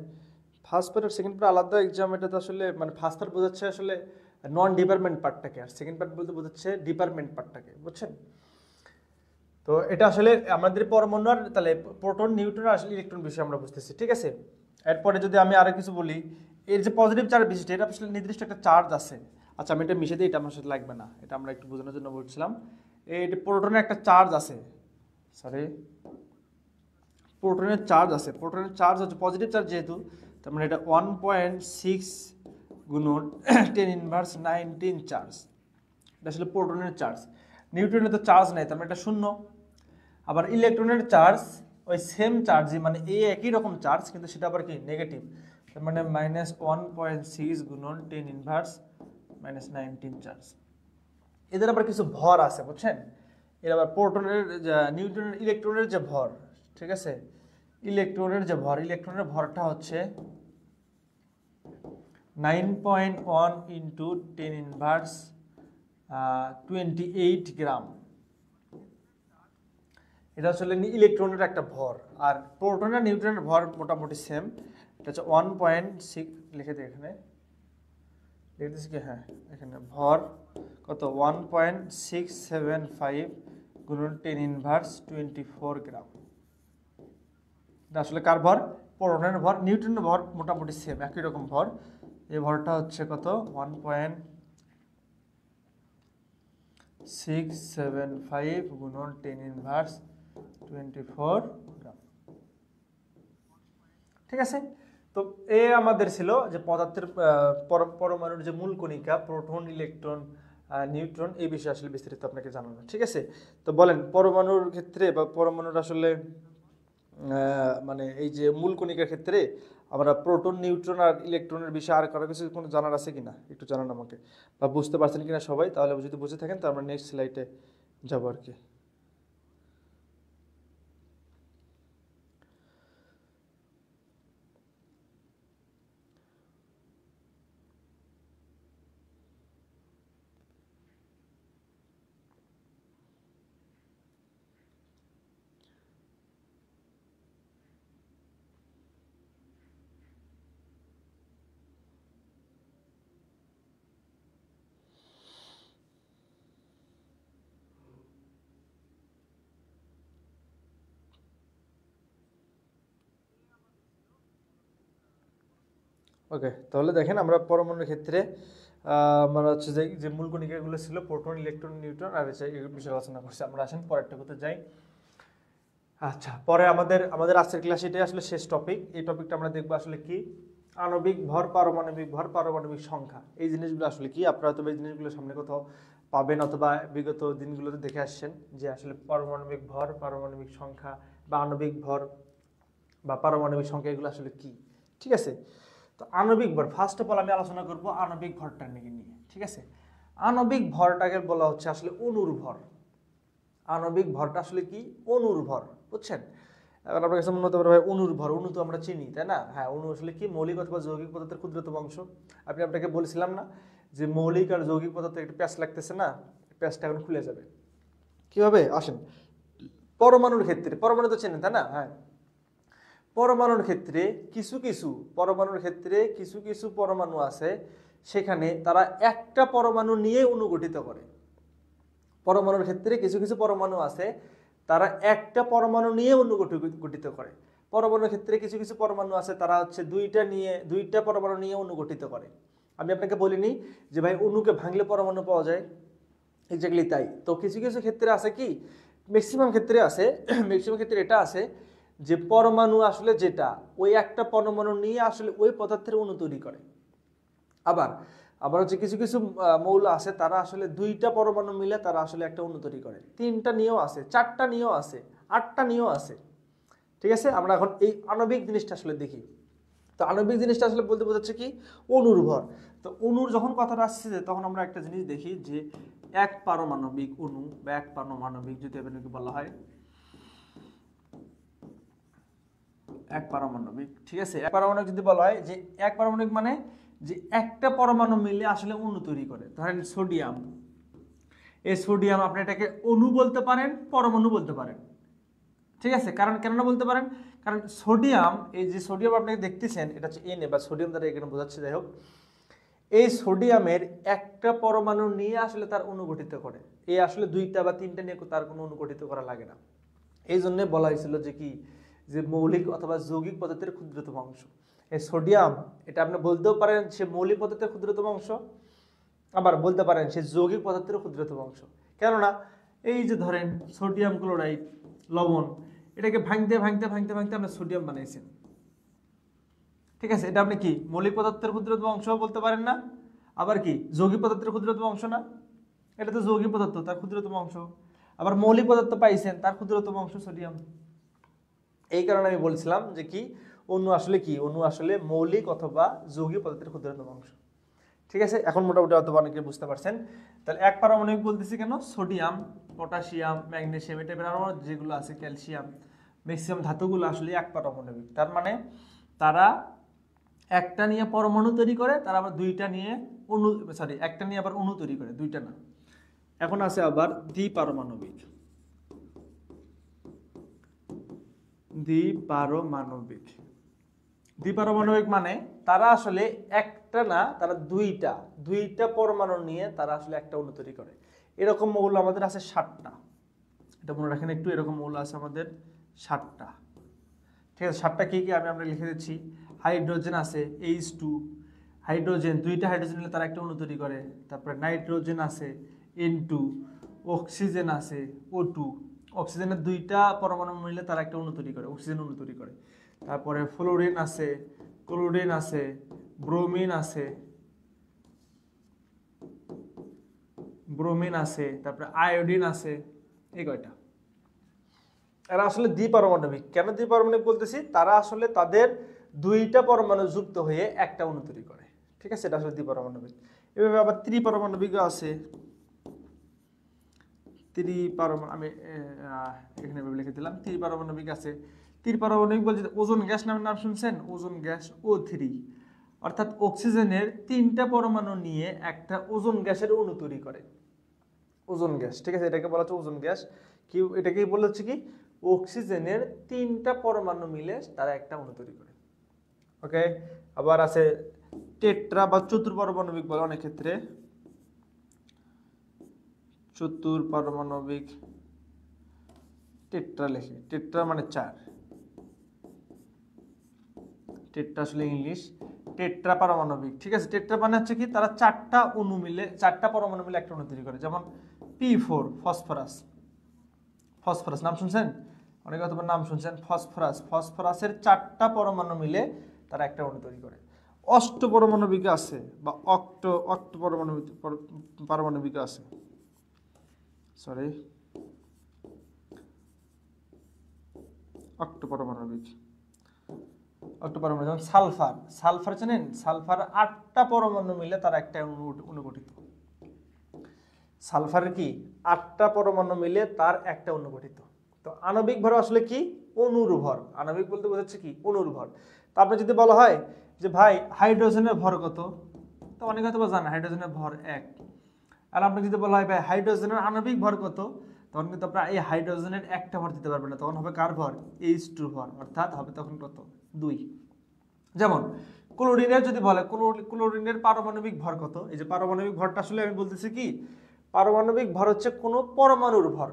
ফার্স্ট পার্ট আর সেকেন্ড পার্ট আলাদা এক্সাম, এটা তো আসলে মানে ফার্স্ট পার্ট বোঝাচ্ছে আসলে নন ডিপার্টমেন্ট পার্টটাকে, আর সেকেন্ড পার্ট বলতে বোঝাচ্ছে ডিপার্টমেন্ট পার্টটাকে, বুঝছেন। তো এটা আসলে আমাদের পরমাণু আর তাহলে প্রোটন নিউট্রন আর আসলে ইলেকট্রন বিষয়ে আমরা বুঝতেছি, ঠিক আছে। এরপরে যদি আমি আরো কিছু বলি, এর যে পজিটিভ চার্জ বিশিষ্ট, এটা আসলে নির্দিষ্ট একটা চার্জ আছে। আচ্ছা আমি এটা মিশে দিই, এটা আমার সাথে লাগবে না, এটা আমরা একটু বোঝানোর জন্য বলছিলাম। এই প্রোটনের একটা চার্জ আছে, সরি প্রোটনের চার্জ আছে, প্রোটনের চার্জ হচ্ছে পজিটিভ চার্জ যেহেতু, তার মানে এটা 1.6 গুণন 10⁻19 চার্জ। এটা আসলে প্রোটনের চার্জ। নিউট্রনের তো চার্জ নেই, তার মানে এটা শূন্য। আবার ইলেকট্রনের চার্জ ওই সেম চার্জই, মানে এই একই রকম চার্জ কিন্তু সেটা আবার কি নেগেটিভ, তার মানে -1.6 গুণন 10⁻19 চার্জ। এদের আবার কিছু ভর আছে, বুঝছেন। এর আবার প্রোটনের নিউট্রনের ইলেকট্রনের যে ভর, ঠিক আছে, ইলেকট্রনের যে ভর, ইলেকট্রনের ভরটা হচ্ছে 9.1 ইন্টু 10 ইনভার্স 28 গ্রাম। এটা আসলে ইলেকট্রনের একটা ভর, আর প্রোটন আর নিউট্রনের ভর মোটামুটি সেম। এটা হচ্ছে 1.6 লিখে দিই এখানে, লিখে দিচ্ছি কি, হ্যাঁ এখানে ভর কত 1.675 গুণন 10 ইনভার্স 24 গ্রাম। এটা আসলে কার ভর? প্রোটনের ভর। নিউট্রনের ভর মোটামুটি সেম, একই রকম ভর। এই ভরটা হচ্ছে কত 1.675 গুণন 10 ইনভার্স 24 গ্রাম। ঠিক আছে, তো এ আমাদের ছিল যে পদার্থের পরমাণুর যে মূল কণিকা, প্রোটন, ইলেকট্রন, নিউট্রন, এই বিষয়ে আসলে বিস্তারিত আপনাকে জানানো। ঠিক আছে, তো বলেন পরমাণুর ক্ষেত্রে বা পরমাণুর আসলে মানে এই যে মূল কণিকার ক্ষেত্রে আমরা প্রোটন, নিউট্রন আর ইলেকট্রনের বিষয়ে আর কারো কিছু কোনো জানার আছে কিনা একটু জানান আমাকে, বা বুঝতে পারছেন কিনা সবাই। তাহলে যদি বুঝে থাকেন তো আমরা নেক্সট স্লাইডে যাবো আর কি। ওকে, তাহলে দেখেন আমরা পরমাণুর ক্ষেত্রে আমরা হচ্ছে যে মূল কণিকাগুলো ছিল প্রোটন, ইলেকট্রন, নিউট্রন আর এই বিষয়ে আলোচনা করছি। আমরা আসেন পরেরটাতে যাই। আচ্ছা, পরে আমাদের আজকের ক্লাস এটাই আসলে শেষ টপিক। এই টপিকটা আমরা দেখবো আসলে কি, আণবিক ভর, পারমাণবিক ভর, পারমাণবিক সংখ্যা। এই জিনিসগুলো আসলে কি, আপনারা তো এই জিনিসগুলো সামনে কোথাও পাবেন অথবা বিগত দিনগুলোতে দেখে আসছেন যে আসলে পারমাণবিক ভর, পারমাণবিক সংখ্যা বা আণবিক ভর বা পারমাণবিক সংখ্যা এগুলো আসলে কি। ঠিক আছে, তো আণবিক ভর ফার্স্ট অফ অল আমি আলোচনা করব আণবিক ভরটা নিয়ে। ঠিক আছে, আণবিক ভরটাকে বলা হচ্ছে আসলে অণুর ভর। আণবিক ভরটা আসলে কি, অণুর ভর, বুঝছেন? এবার আপনার কাছে মনে হতে পারে ভাই অণুর ভর, অণু তো আমরা চিনি তাই না? হ্যাঁ, অণু আসলে কি, মৌলিক অথবা যৌগিক পদার্থের ক্ষুদ্রতম অংশ। আপনাকে বলেছিলাম না যে মৌলিক আর যৌগিক পদার্থের একটু প্যাচ লাগতেছে না, প্যাচটা এখন খুলে যাবে। কিভাবে আসেন, পরমাণুর ক্ষেত্রে, পরমাণু তো চেনেন তাই না? হ্যাঁ, পরমাণুর ক্ষেত্রে কিছু কিছু পরমাণু আছে, সেখানে তারা একটা পরমাণু নিয়ে অণু গঠিত করে। পরমাণুর ক্ষেত্রে কিছু কিছু পরমাণু আছে, তারা একটা পরমাণু নিয়ে অণু গঠিত করে। পরমাণুর ক্ষেত্রে কিছু কিছু পরমাণু আছে, তারা হচ্ছে দুইটা পরমাণু নিয়ে অণু গঠিত করে। আমি আপনাকে বলিনি যে ভাই অণুকে ভাঙলে পরমাণু পাওয়া যায়, এক্স্যাক্টলি তাই। তো কিছু কিছু ক্ষেত্রে আছে কি, ম্যাক্সিমাম ক্ষেত্রে এটা আছে যে পরমাণু আসলে যেটা ওই একটা পরমাণু নিয়ে আসলে ওই পদার্থের অণু তৈরি করে। আবার হচ্ছে কিছু কিছু মৌল আছে, তারা আসলে দুইটা পরমাণু মিলে তারা আসলে একটা অণু তৈরি করে। 3টা নিয়েও আছে, 4টা নিয়েও আছে, 8টা নিয়েও আছে। ঠিক আছে, আমরা এখন এই আণবিক জিনিসটা আসলে দেখি। তো আণবিক জিনিসটা আসলে বলতে বোঝাচ্ছে কি, অণুর ভর। তো অণুর যখন কথাটা আসছে, তখন আমরা একটা জিনিস দেখি যে এক পারমাণবিক অণু বা এক পারমাণবিক যদি আপনাকে বলা হয় এক পারমাণবিক, ঠিক আছে, এক পারমাণবিক যদি বলা হয় যে এক পারমাণবিক মানে যে একটা পরমাণু মিলে আসলে অণু তৈরি করে। ধরেন সোডিয়াম, এই সোডিয়াম আপনি এটাকে অণু বলতে পারেন, পরমাণু বলতে পারেন। ঠিক আছে, কারণ কেন বলতে পারেন, কারণ সোডিয়াম, এই যে সোডিয়াম আপনি দেখতেছেন এটা হচ্ছে Na বা সোডিয়াম দ্বারা এখানে বোঝাচ্ছে। যাই হোক, এই সোডিয়ামের একটা পরমাণু নিয়ে আসলে তার অণু গঠিত করে। এই আসলে 2টা বা 3টা নিয়ে তার কোনো অণু গঠিত করা লাগে না। এই জন্য বলা হয়েছিল যে কি, যে মৌলিক অথবা যৌগিক পদার্থের ক্ষুদ্রতম অংশ এই সোডিয়াম। এটা আপনি বলতেও পারেন সে মৌলিক পদার্থের ক্ষুদ্রতম অংশ, আবার বলতে পারেন সে যৌগিক পদার্থের ক্ষুদ্রতম অংশ। কেননা এই যে ধরেন সোডিয়াম ক্লোরাইড, লবণ, এটাকে ভাঙতে আপনি সোডিয়াম বানাইছেন। ঠিক আছে, এটা আপনি কি মৌলিক পদার্থের ক্ষুদ্রতম অংশ বলতে পারেন না, আবার কি যৌগিক পদার্থের ক্ষুদ্রতম অংশ না? এটা তো যৌগিক পদার্থ, তার ক্ষুদ্রতম অংশ। আবার মৌলিক পদার্থ পাইছেন, তার ক্ষুদ্রতম অংশ সোডিয়াম। এই কারণে আমি বলছিলাম যে কি, অণু আসলে কি, অণু আসলে মৌলিক অথবা যৌগিক পদার্থের ক্ষুদ্রতম অংশ। ঠিক আছে, এখন মোটামুটি অথবা অনেকে বুঝতে পারছেন। তাহলে এক পারমাণবিক বলতেছি কেন, সোডিয়াম, পটাশিয়াম, ম্যাগনেসিয়াম, এই টাইপের আরো যেগুলো আছে, ক্যালসিয়াম, ম্যাক্সিমাম ধাতুগুলো আসলে এক পারমাণবিক। তার মানে তারা একটা নিয়ে পরমাণু তৈরি করে, তার আবার দুইটা নিয়ে একটা নিয়ে আবার অণু তৈরি করে, দুইটা না। এখন আছে আবার দ্বিপারমাণবিক। দ্বিপারমাণবিক দ্বিপারমাণবিক মানে তারা আসলে একটা না, তারা দুইটা পরমাণু নিয়ে তারা আসলে একটা অণু তৈরি করে। এরকম মৌল আমাদের আছে 7টা। এটা মনে রাখেন একটু, এরকম মৌল আছে আমাদের 7টা। ঠিক আছে, 7টা কি কি আমরা লিখে দিচ্ছি। হাইড্রোজেন আছে H2, হাইড্রোজেন, দুইটা হাইড্রোজেন নিলে তারা একটা অণু তৈরি করে। তারপরে নাইট্রোজেন আছে N2, অক্সিজেন আছে O2, অক্সিজেনের দুইটা পরমাণু মিলে তারা একটা অণু তৈরি করে, অক্সিজেন অণু তৈরি করে। তারপরে ফ্লোরিন আছে, ক্লোরিন আছে, ব্রোমিন আছে, তারপরে আয়োডিন আছে, এই কয়টা। এরা আসলে দ্বিপারমাণবিক। কেন দ্বিপারমাণবিক বলতেছি, তারা আসলে তাদের দুইটা পরমাণু যুক্ত হয়ে একটা অণু তৈরি করে। ঠিক আছে, এটা আসলে দ্বিপারমাণবিক। এভাবে আবার ত্রিপারমাণবিক আছে। আমি এখানে লিখে দিলাম, ত্রিপারমাণবিক আছে। ত্রিপারমাণবিক বলতে ওজোন গ্যাস নামের নাম শুনছেন, ওজোন গ্যাস O3, অর্থাৎ অক্সিজেনের 3টা পরমাণু নিয়ে একটা ওজোন গ্যাসের অণু তৈরি করে, ওজোন গ্যাস। ঠিক আছে, এটাকে বলা হচ্ছে ওজোন গ্যাস। এটাকেই বলা হচ্ছে কি, অক্সিজেনের 3টা পরমাণু মিলে তারা একটা অণু তৈরি করে। ওকে, আবার আছে টেট্রা বা চতুর্পারমাণবিক বলে অনেক ক্ষেত্রে। চতুর্পারমাণবিক, টেট্রা লেখে, টেট্রা মানে 4, টেট্রা আসলে ইংলিশ, টেট্রা পারমাণবিক। ঠিক আছে, টেট্রা মানে হচ্ছে কি, তারা 4টা পরমাণু মিলে একটা অণু তৈরি করে। যেমন P4 ফসফরাস নাম শুনছেন, অনেকে অথবা নাম শুনছেন, ফসফরাসের 4টা পরমাণু মিলে তারা একটা অণু তৈরি করে। অষ্টপরমাণবিক আছে বা পারমাণবিক আছে, অক্টোপারমাণবিক। যেমন সালফার জানেন, সালফার 8টা পরমাণু মিলে তারা একটা অণু গঠিত। সালফারের কি 8টা পরমাণু মিলে তার একটা অণু গঠিত। তো আণবিক ভর আসলে কি, অণুর ভর। আণবিক বলতে বোঝাচ্ছে কি, অণুর ভর। তারপরে যদি বলা হয় যে ভাই হাইড্রোজেনের ভর কত, তো অনেকে হয়তো জানে হাইড্রোজেনের ভর 1। আর আপনি যদি বলা হয় ভাই হাইড্রোজেনের আণবিক ভর কত, তখন কিন্তু আপনার এই হাইড্রোজেনের একটা ভর দিতে পারবেন না, তখন হবে কার ভর, H2 ভর, অর্থাৎ হবে তখন কত, 2। যেমন ক্লোরিনের যদি বলে, ক্লোরিনের পারমাণবিক ভর কত, এই যে পারমাণবিক ভরটা আসলে আমি বলতেছি কি, পারমাণবিক ভর হচ্ছে কোনো পরমাণুর ভর,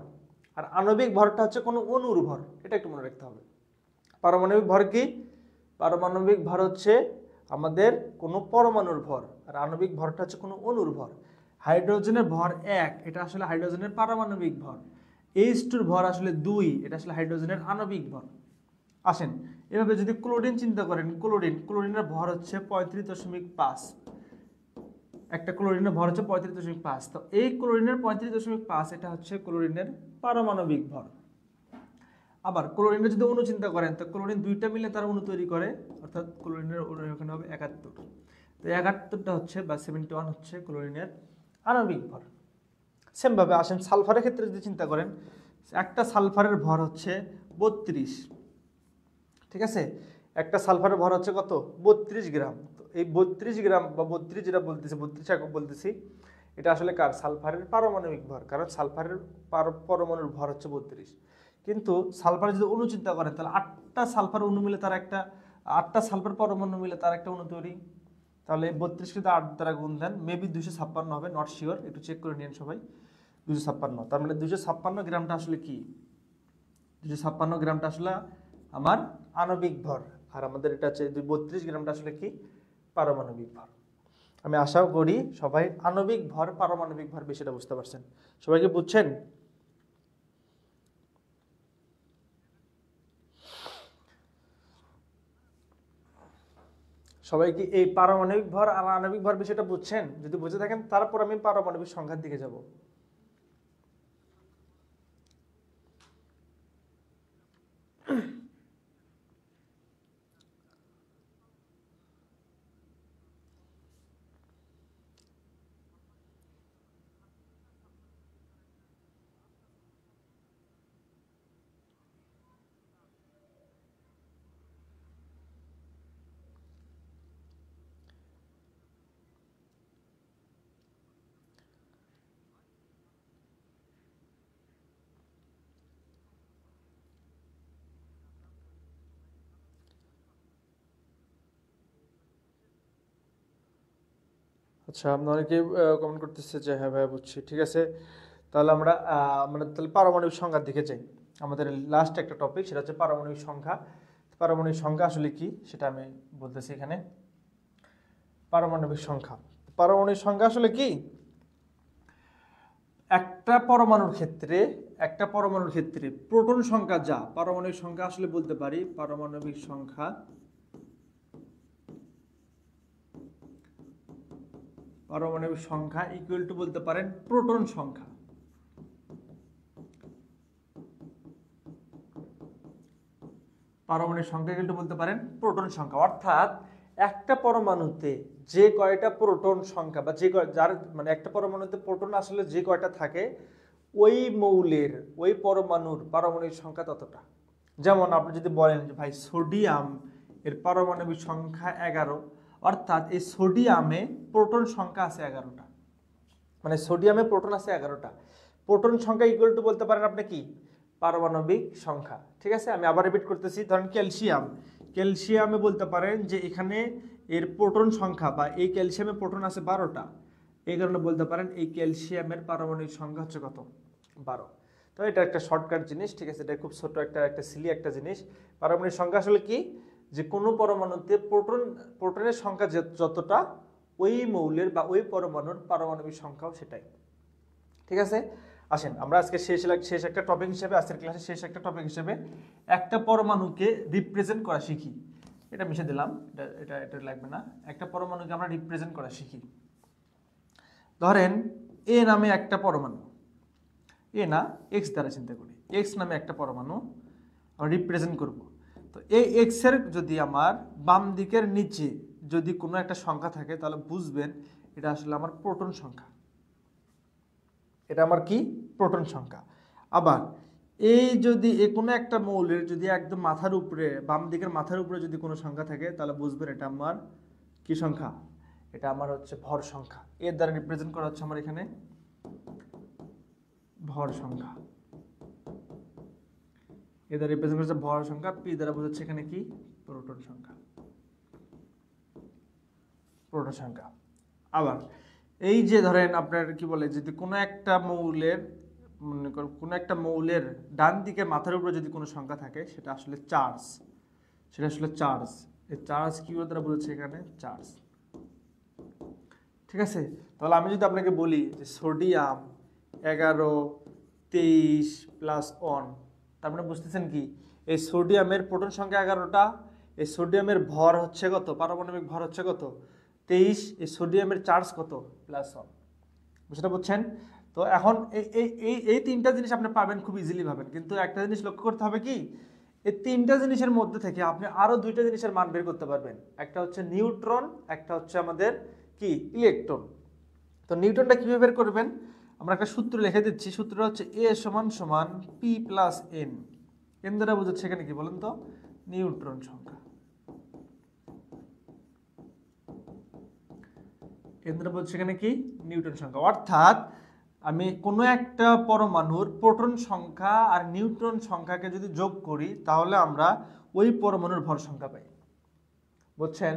আর আণবিক ভরটা হচ্ছে কোনো অণুর ভর। এটা একটু মনে রাখতে হবে। পারমাণবিক ভর কি, পারমাণবিক ভর হচ্ছে আমাদের কোনো পরমাণুর ভর, আর আণবিক ভরটা হচ্ছে কোনো অণুর ভর। হাইড্রোজেনের ভর 1, এটা আসলে হাইড্রোজেনের পারমাণবিক ভর। H2 ভর আসলে 2, এটা আসলে হাইড্রোজেনের আণবিক ভর। আসেন এভাবে যদি ক্লোরিন চিন্তা করেন, ক্লোরিনের ভর হচ্ছে 35.5, একটা ক্লোরিনের ভর হচ্ছে 35.5। তো এই ক্লোরিনের 35.5 এটা হচ্ছে ক্লোরিনের পারমাণবিক ভর। আবার ক্লোরিনের যদি অণু চিন্তা করেন, তো ক্লোরিন 2টা মিলে তার অণু তৈরি করে, অর্থাৎ ক্লোরিনের অণু এখানে হবে 71। তো 71টা হচ্ছে বা 71 হচ্ছে ক্লোরিনের আণবিক ভর। সেম ভাবে আসেন সালফারের ক্ষেত্রে যদি চিন্তা করেন, একটা সালফারের ভর হচ্ছে 32। ঠিক আছে, একটা সালফারের ভর হচ্ছে কত, 32 গ্রাম। তো এই 32 গ্রাম বা 32 যেটা বলতেছি, 32 একক বলতেছি, এটা আসলে কার, সালফারের পারমাণবিক ভর, কারণ সালফারের পরমাণুর ভর হচ্ছে 32। কিন্তু সালফারের যদি অণু চিন্তা করেন, তাহলে 8টা সালফার অণু মিলে তার একটা, 8টা সালফার পরমাণু মিলে তার একটা অণু তৈরি। তাহলে 32 কিন্তু 8 দ্বারা গুণ দেন, মেবি 256 হবে, নট শিওর, একটু চেক করে নিন সবাই। 256, তার মানে 256 গ্রামটা আসলে কি, 256 গ্রামটা আসলে আমার আণবিক ভর, আর আমাদের এটা হচ্ছে 32 গ্রামটা আসলে কি, পারমাণবিক ভর। আমি আশাও করি সবাই আণবিক ভর পারমাণবিক ভর বিষয়টা বুঝতে পারছেন। সবাই কি বুঝছেন? সবাই কি এই পারমাণবিক ভর আর আণবিক ভর বিষয়টা বুঝছেন? যদি বুঝে থাকেন তারপর আমি পারমাণবিক সংখ্যার দিকে যাব। আচ্ছা, আমরা অনেকে কমেন্ট করতেছে যে হ্যাঁ ভাই বুঝছি, ঠিক আছে। তাহলে আমরা তাহলে পারমাণবিক সংখ্যার দিকে যাই। আমাদের লাস্ট একটা টপিক, সেটা হচ্ছে পারমাণবিক সংখ্যা। পারমাণবিক সংখ্যা আসলে কি সেটা আমি বলতেছি এখানে। পারমাণবিক সংখ্যা, পারমাণবিক সংখ্যা আসলে কি, একটা পরমাণুর ক্ষেত্রে প্রোটন সংখ্যা যা, পারমাণবিক সংখ্যা আসলে বলতে পারি পারমাণবিক সংখ্যা, পারমাণবিক সংখ্যা ইকুয়াল টু বলতে পারেন প্রোটন সংখ্যা। পারমাণবিক সংখ্যা ইকুয়াল টু বলতে পারেন প্রোটন সংখ্যা, অর্থাৎ একটা পরমাণুতে যে কয়টা প্রোটন সংখ্যা বা যে যার মানে একটা পরমাণুতে প্রোটন আসলে যে কয়টা থাকে, ওই মৌলের ওই পরমাণুর পারমাণবিক সংখ্যা ততটা। যেমন আপনি যদি বলেন যে ভাই সোডিয়াম এর পারমাণবিক সংখ্যা 11, অর্থাৎ এই সোডিয়ামে প্রোটন সংখ্যা আছে 11টা, মানে সোডিয়ামে প্রোটন আছে 11টা। প্রোটন সংখ্যা ইকুয়াল টু বলতে পারেন আপনি কি পারমাণবিক সংখ্যা, ঠিক আছে। আমি আবার রিপিট করতেছি, ধরেন ক্যালসিয়ামে বলতে পারেন যে এখানে এর প্রোটন সংখ্যা বা এই ক্যালসিয়ামে প্রোটন আছে 12টা, এই কারণে বলতে পারেন এই ক্যালসিয়ামের পারমাণবিক সংখ্যা হচ্ছে কত, 12। তো এটা একটা শর্টকাট জিনিস, ঠিক আছে, এটা খুব ছোট একটা সিলি একটা জিনিস। পারমাণবিক সংখ্যা আসলে কি, যে কোনো পরমাণুতে প্রোটনের সংখ্যা যতটা, ওই মৌলের বা ওই পরমাণুর পারমাণবিক সংখ্যাও সেটাই, ঠিক আছে। আসেন আমরা আজকে শেষ একটা টপিক হিসেবে, আজকের ক্লাসে শেষ একটা টপিক হিসেবে একটা পরমাণুকে রিপ্রেজেন্ট করা শিখি। এটা মিশে দিলাম, এটা লাগবে না। একটা পরমাণুকে আমরা রিপ্রেজেন্ট করা শিখি। ধরেন এ নামে একটা পরমাণু, এ না এক্স দ্বারা চিন্তা করি, এক্স নামে একটা পরমাণু আমরা রিপ্রেজেন্ট করব। তো এই এক্স এর যদি আমার বাম দিকের নিচে যদি কোনো একটা সংখ্যা থাকে, তাহলে বুঝবেন এটা আসলে আমার প্রোটন সংখ্যা, এটা আমার কি প্রোটন সংখ্যা। আবার এই যদি কোনো একটা মৌলের যদি একদম মাথার উপরে, বাম দিকের মাথার উপরে যদি কোনো সংখ্যা থাকে, তাহলে বুঝবেন এটা আমার কি সংখ্যা, এটা আমার হচ্ছে ভর সংখ্যা। এর দ্বারা রিপ্রেজেন্ট করা হচ্ছে আমার এখানে ভর সংখ্যা, এর দ্বারা রিপ্রেজেন্ট করা হচ্ছে ভর সংখ্যা। পি দ্বারা বোঝাচ্ছে এখানে কি প্রোটন সংখ্যা, প্রোটন সংখ্যা। আবার এই যে ধরেন আপনার কি বলে, যদি কোনো একটা মৌলের, মনে করুন কোনো একটা মৌলের ডান দিকে মাথার উপরে যদি কোনো সংখ্যা থাকে, সেটা আসলে চার্জ, সেটা আসলে চার্জ। এই চার্জ কি দ্বারা বোঝাচ্ছে এখানে চার্জ, ঠিক আছে। তাহলে আমি যদি আপনাকে বলি যে সোডিয়াম 11, 23 প্লাস 1, তার মানে বুঝতেছেন কি, এই সোডিয়ামের প্রোটন সংখ্যা 11টা, এই সোডিয়ামের ভর হচ্ছে কত, পারমাণবিক ভর হচ্ছে কত 23, এই সোডিয়ামের চার্জ কত +1, বুঝতে পারছেন। তো এখন এই তিনটা জিনিস আপনি পাবেন, খুব ইজিলি পাবেন, কিন্তু একটা জিনিস লক্ষ্য করতে হবে কি, এই তিনটা জিনিসের মধ্যে থেকে আপনি আরো দুইটা জিনিসের মান বের করতে পারবেন। একটা হচ্ছে নিউট্রন, একটা হচ্ছে আমাদের কি ইলেকট্রন। তো নিউটনটা কিভাবে বের করবেন, আমরা একটা সূত্র লিখে দিচ্ছি। সূত্রটা হচ্ছে এ সমান সমান পি প্লাস এন। এন দ্বারা বোঝাচ্ছে এখানে কি বলেন তো, নিউট্রন সংখ্যা। এন দ্বারা বোঝাচ্ছে এখানে কি নিউটন সংখ্যা। অর্থাৎ আমি কোনো একটা পরমাণুর প্রোটন সংখ্যা আর নিউট্রন সংখ্যাকে যদি যোগ করি, তাহলে আমরা ওই পরমাণুর ভর সংখ্যা পাই, বুঝছেন।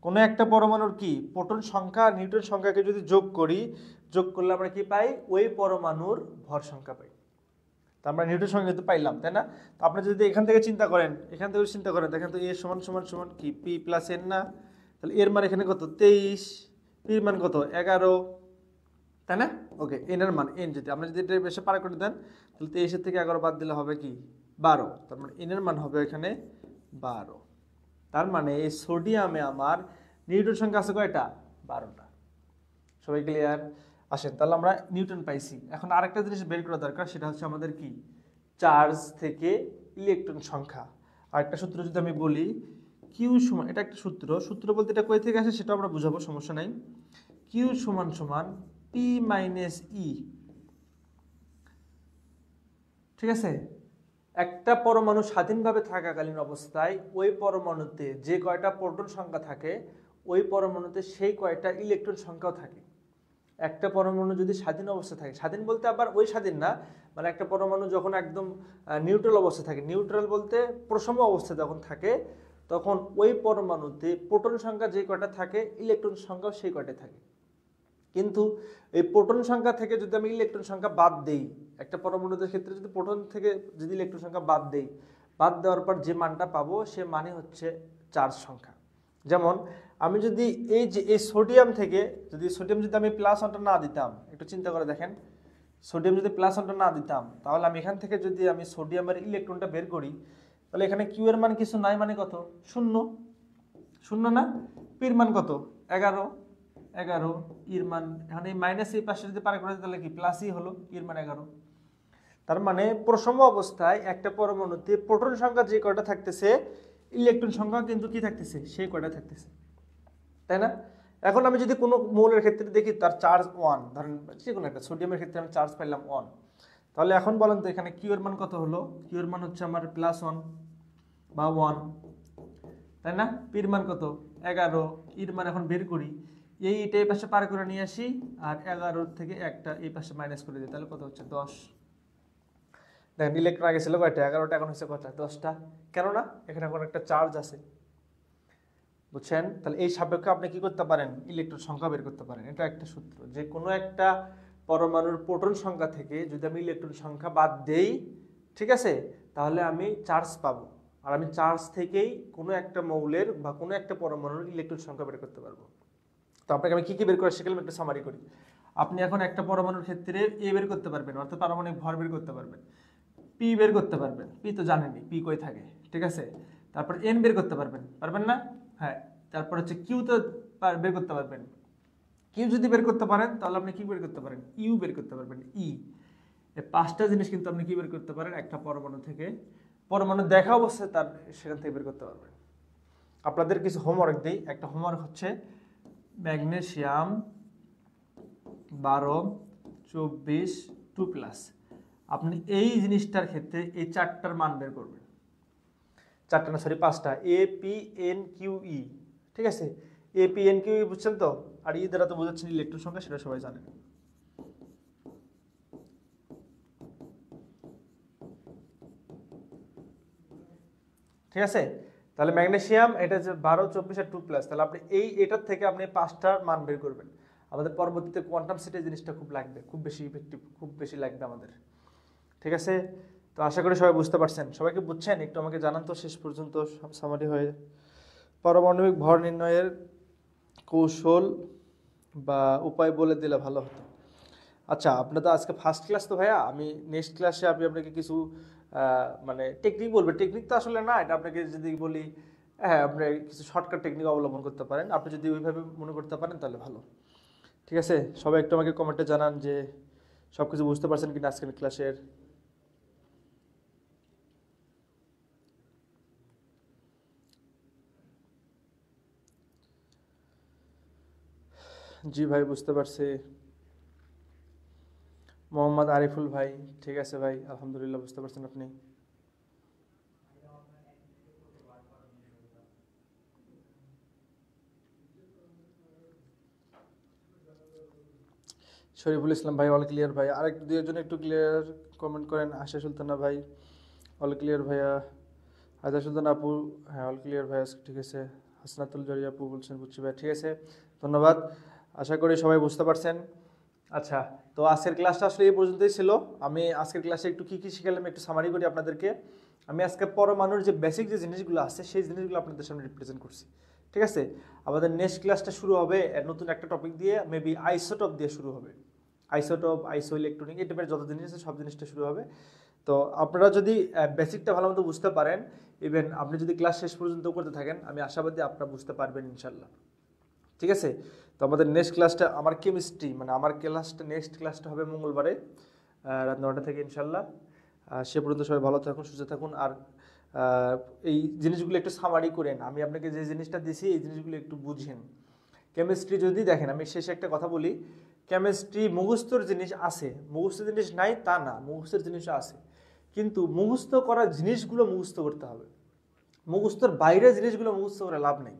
কোনো একটা পরমাণুর কি প্রোটন সংখ্যা আর নিউট্রন সংখ্যাকে যদি যোগ করি, যোগ করলে আমরা কি পাই, ওই পরমাণুর ভর সংখ্যা পাই। তো আমরা নিউটন সংখ্যা কিন্তু পাইলাম, তাই না। তো আপনি যদি এখান থেকে চিন্তা করেন, দেখেন তো এ সমান সমান সমান কি পি প্লাস এন না, তাহলে এর মান এখানে কত 23, পির মান কত 11, তাই না। ওকে, এন এর মান, এন যদি আমরা যদি এটা বেশি পার করে দেন, তাহলে 23 থেকে 11 বাদ দিলে হবে কি 12, তার মানে এন এর মান হবে এখানে 12। তার মানে এই সোডিয়ামে আমার নিউটন সংখ্যা আছে কয়টা, 12টা। সবাই ক্লিয়ার। আসেন তাহলে আমরা নিউটন পাইছি, এখন আরেকটা জিনিস বের করা দরকার, সেটা হচ্ছে আমাদের কি চার্জ থেকে ইলেকট্রন সংখ্যা। আরেকটা সূত্র যদি আমি বলি, কিউ সমান, এটা একটা সূত্র বলতে এটা কই থেকে আসে সেটা আমরা বুঝাবো, সমস্যা নাই। কিউ সমান সমান পি মাইনাস ই, ঠিক আছে। একটা পরমাণু স্বাধীনভাবে থাকাকালীন অবস্থায় ওই পরমাণুতে যে কয়টা প্রোটন সংখ্যা থাকে, ওই পরমাণুতে সেই কয়টা ইলেকট্রন সংখ্যাও থাকে। একটা পরমাণু যদি স্বাধীন অবস্থায় থাকে, স্বাধীন বলতে আবার ওই স্বাধীন না, মানে একটা পরমাণু যখন একদম নিউট্রাল অবস্থায় থাকে, নিউট্রাল বলতে প্রসম অবস্থায় যখন থাকে, তখন ওই পরমাণুতে প্রোটন সংখ্যা যে কয়টা থাকে, ইলেকট্রন সংখ্যাও সেই কয়টা থাকে। কিন্তু এই প্রোটন সংখ্যা থেকে যদি আমি ইলেকট্রন সংখ্যা বাদ দেই, একটা পরমাণুদের ক্ষেত্রে যদি প্রোটন থেকে যদি ইলেকট্রন সংখ্যা বাদ দেই, বাদ দেওয়ার পর যে মানটা পাবো সে মানে হচ্ছে চার্জ সংখ্যা। যেমন আমি যদি এই যে এই সোডিয়াম থেকে যদি আমি প্লাস ওয়ানটা না দিতাম, একটু চিন্তা করে দেখেন, সোডিয়াম যদি প্লাস ওয়ানটা না দিতাম, তাহলে আমি এখান থেকে যদি আমি সোডিয়ামের ইলেকট্রনটা বের করি, তাহলে এখানে কিউ এর মান কিছু নাই, মানে কত, শূন্য। শূন্য না, পির মান কত, 11। ইর মান এখানে মাইনাস এই পাশে যদি পার করে দিই তাহলে কি প্লাসই হলো, ইর মান 11। তার মানে প্রথম অবস্থায় একটা পরমাণুতে প্রোটন সংখ্যা যে কয়টা থাকতেছে, ইলেকট্রন সংখ্যা কিন্তু কি থাকতেছে, সেই কয়টা থাকতেছে, তাই না? এখন আমি যদি কোনো মৌলের ক্ষেত্রে দেখি তার চার্জ 1, ধরেন যে কোনো একটা সোডিয়ামের ক্ষেত্রে আমি চার্জ পাইলাম 1, তাহলে এখন বলেন তো এখানে কিউ এর মান কত হলো? কিউ এর মান হচ্ছে আমার +1 বা 1, তাই না? পির মান কত, 11। ইর মান এখন বের করি, এইটা এই পাশে পার করে নিয়ে আসি, আর 11 থেকে একটা এই পাশে মাইনাস করে দিই, তাহলে কত হচ্ছে 10। দেখেন ইলেকট্রন আগে ছিল কয়টা, 11টা, এখন হচ্ছে কয়টা, 10টা। কেননা এখানে এখন একটা চার্জ আছে, বুঝছেন? তাহলে এই সাপেক্ষে আপনি কি করতে পারেন, ইলেকট্রন সংখ্যা বের করতে পারেন। এটা একটা সূত্র, যে কোনো একটা পরমাণুর প্রোটন সংখ্যা থেকে যদি আমি ইলেকট্রন সংখ্যা বাদ দেই, ঠিক আছে, তাহলে আমি চার্জ পাবো। আর আমি চার্জ থেকেই কোনো একটা মৌলের বা কোনো একটা পরমাণুর ইলেকট্রন সংখ্যা বের করতে পারবো। তো আপনাকে আমি কি বের করে শিখলাম, একটা সামারি করি। আপনি এখন একটা পরমাণুর ক্ষেত্রে এ বের করতে পারবেন, অর্থাৎ পারমাণবিক ভর বের করতে পারবেন। পি বের করতে পারবেন, পি তো জানেনই পি কই থাকে, ঠিক আছে। তারপর এন বের করতে পারবেন, পারবেন না? হ্যাঁ। তারপর হচ্ছে কিউ তো বের করতে পারবেন। কিউ যদি বের করতে পারেন তাহলে আপনি কি বের করতে পারেন, ইউ বের করতে পারবেন, ই। এই 5টা জিনিস কিন্তু আপনি কি বের করতে পারেন একটা পরমাণু থেকে, পরমাণু দেখা অবস্থায় তার সেখান থেকে বের করতে পারবেন। আপনাদের কিছু হোমওয়ার্ক দিই। একটা হোমওয়ার্ক হচ্ছে ম্যাগনেসিয়াম 12, 24, 2+। আপনি এই জিনিসটার ক্ষেত্রে এই 4টার মান বের করবেন। 4টা না, সরি 5টা, A P N Q E, ঠিক আছে। A P N Q E বুঝছেন তো? আর ই দ্বারা তো বোঝাচ্ছেন ইলেকট্রন সংখ্যা, সেটা সবাই জানেন, ঠিক আছে। তাহলে ম্যাগনেসিয়াম এটা যে 12, 24 আর 2+, তাহলে আপনি এটার থেকে আপনি 5টার মান বের করবেন। আমাদের পরবর্তীতে কোয়ান্টাম সেটে জিনিসটা খুব লাগবে, খুব বেশি ইফেক্টিভ, খুব বেশি লাগবে আমাদের, ঠিক আছে। তো আশা করি সবাই বুঝতে পারছেন। সবাইকে বুঝছেন? একটু আমাকে জানান তো শেষ পর্যন্ত সামারি হয়ে। পারমাণবিক ভর নির্ণয়ের কৌশল বা উপায় বলে দিলে ভালো হতো। আচ্ছা, আপনার তো আজকে ফার্স্ট ক্লাস তো ভাইয়া, আমি নেক্সট ক্লাসে আমি আপনাকে কিছু মানে টেকনিক বলবো। টেকনিক তো আসলে না, এটা আপনাকে যদি বলি, হ্যাঁ আপনি কিছু শর্টকাট টেকনিক অবলম্বন করতে পারেন। আপনি যদি ওইভাবে মনে করতে পারেন তাহলে ভালো, ঠিক আছে। সবাই একটু আমাকে কমেন্টে জানান যে সব কিছু বুঝতে পারছেন কিনা আজকের ক্লাসের। জি ভাই, বুঝতে পারছি। মোহাম্মদ আরিফুল ভাই, ঠিক আছে ভাই, আলহামদুলিল্লাহ বুঝতে পারছেন আপনি। শরীফুল ইসলাম ভাই, অল ক্লিয়ার ভাই। আরেক দুইজন একটু ক্লিয়ার কমেন্ট করেন। আশা সুলতানা ভাই, অল ক্লিয়ার ভাইয়া। আশা সুলতানা আপু, হ্যাঁ অল ক্লিয়ার ভাইয়া, ঠিক আছে। হাসনাতুল জরি আপু বলছেন বুঝছি ভাই, ঠিক আছে, ধন্যবাদ। আশা করি সবাই বুঝতে পারছেন। আচ্ছা, তো আজকের ক্লাসটা আসলে এই পর্যন্তই ছিল। আমি আজকের ক্লাসে একটু কী কী শিখালাম একটু সামারি করি আপনাদেরকে। আমি আজকে পরমাণুর যে বেসিক যে জিনিসগুলো আছে সেই জিনিসগুলো আপনাদের সামনে রিপ্রেজেন্ট করছি, ঠিক আছে। আমাদের নেক্সট ক্লাসটা শুরু হবে নতুন একটা টপিক দিয়ে, মেবি আইসোটপ দিয়ে শুরু হবে। আইসোটপ, আইসো ইলেকট্রনিক, এই টাইপের যত জিনিস আছে সব জিনিসটা শুরু হবে। তো আপনারা যদি বেসিকটা ভালো মতো বুঝতে পারেন, ইভেন আপনি যদি ক্লাস শেষ পর্যন্ত করতে থাকেন, আমি আশাবাদী আপনারা বুঝতে পারবেন ইনশাল্লাহ, ঠিক আছে। তো আমাদের নেক্সট ক্লাসটা আমার কেমিস্ট্রি, মানে আমার ক্লাসটা নেক্সট ক্লাসটা হবে মঙ্গলবারে রাত 9টা থেকে ইনশাল্লাহ। সে পর্যন্ত সবাই ভালো থাকুন, সুস্থ থাকুন। আর এই জিনিসগুলো একটু সামারি করেন। আমি আপনাকে যে জিনিসটা দিছি এই জিনিসগুলো একটু বুঝেন। কেমিস্ট্রি যদি দেখেন, আমি শেষে একটা কথা বলি, কেমিস্ট্রি মুখস্থর জিনিস আছে, মুখস্থ জিনিস নাই তা না, মুখস্থের জিনিসও আছে, কিন্তু মুখস্থ করা জিনিসগুলো মুখস্থ করতে হবে। মুখস্থর বাইরে জিনিসগুলো মুখস্থ করে লাভ নেই।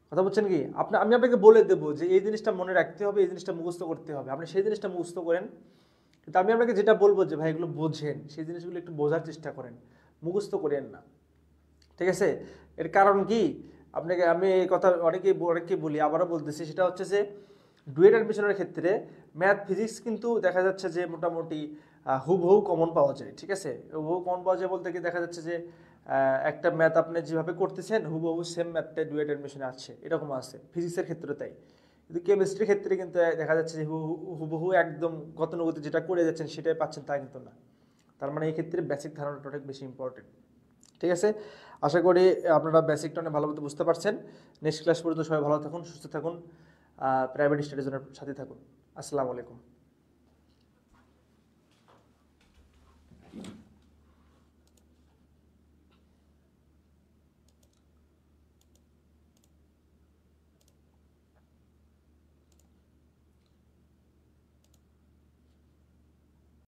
কথা বলছেন কি? আমি আপনাকে বলে দেবো যে এই জিনিসটা মনে রাখতে হবে, এই জিনিসটা মুখস্থ করতে হবে, আপনি সেই জিনিসটা মুখস্থ করেন। কিন্তু আমি আপনাকে যেটা বলবো যে ভাই এগুলো বোঝেন, সেই জিনিসগুলো একটু বোঝার চেষ্টা করেন, মুখস্থ করেন না, ঠিক আছে। এর কারণ কি, আপনাকে আমি এই কথা অনেকেই বলি, আবারও বলতেছি, সেটা হচ্ছে যে ডুয়েট অ্যাডমিশনের ক্ষেত্রে ম্যাথ ফিজিক্স কিন্তু দেখা যাচ্ছে যে মোটামুটি হুবহু কমন পাওয়া যায়, ঠিক আছে। হুবহু কমন পাওয়া যায় বলতে কি দেখা যাচ্ছে যে একটা ম্যাথ আপনি যেভাবে করতেছেন হুবহু সেম ম্যাথটা ডুয়েট অ্যাডমিশনে আছে, এরকম আছে ফিজিক্সের ক্ষেত্রে তাই। কিন্তু কেমিস্ট্রির ক্ষেত্রে কিন্তু দেখা যাচ্ছে যে হুবহু একদম গতানুগতিক যেটা করে যাচ্ছেন সেটাই পাচ্ছেন তা কিন্তু না। তার মানে এই ক্ষেত্রে বেসিক ধারণাটা অনেক বেশি ইম্পর্টেন্ট, ঠিক আছে। আশা করি আপনারা বেসিকটা অনেক ভালোমতো বুঝতে পারছেন। নেক্সট ক্লাস পর্যন্ত সবাই ভালো থাকুন, সুস্থ থাকুন, প্রাইভেট স্টাডি জোনের সাথে থাকুন। আসসালামু আলাইকুম।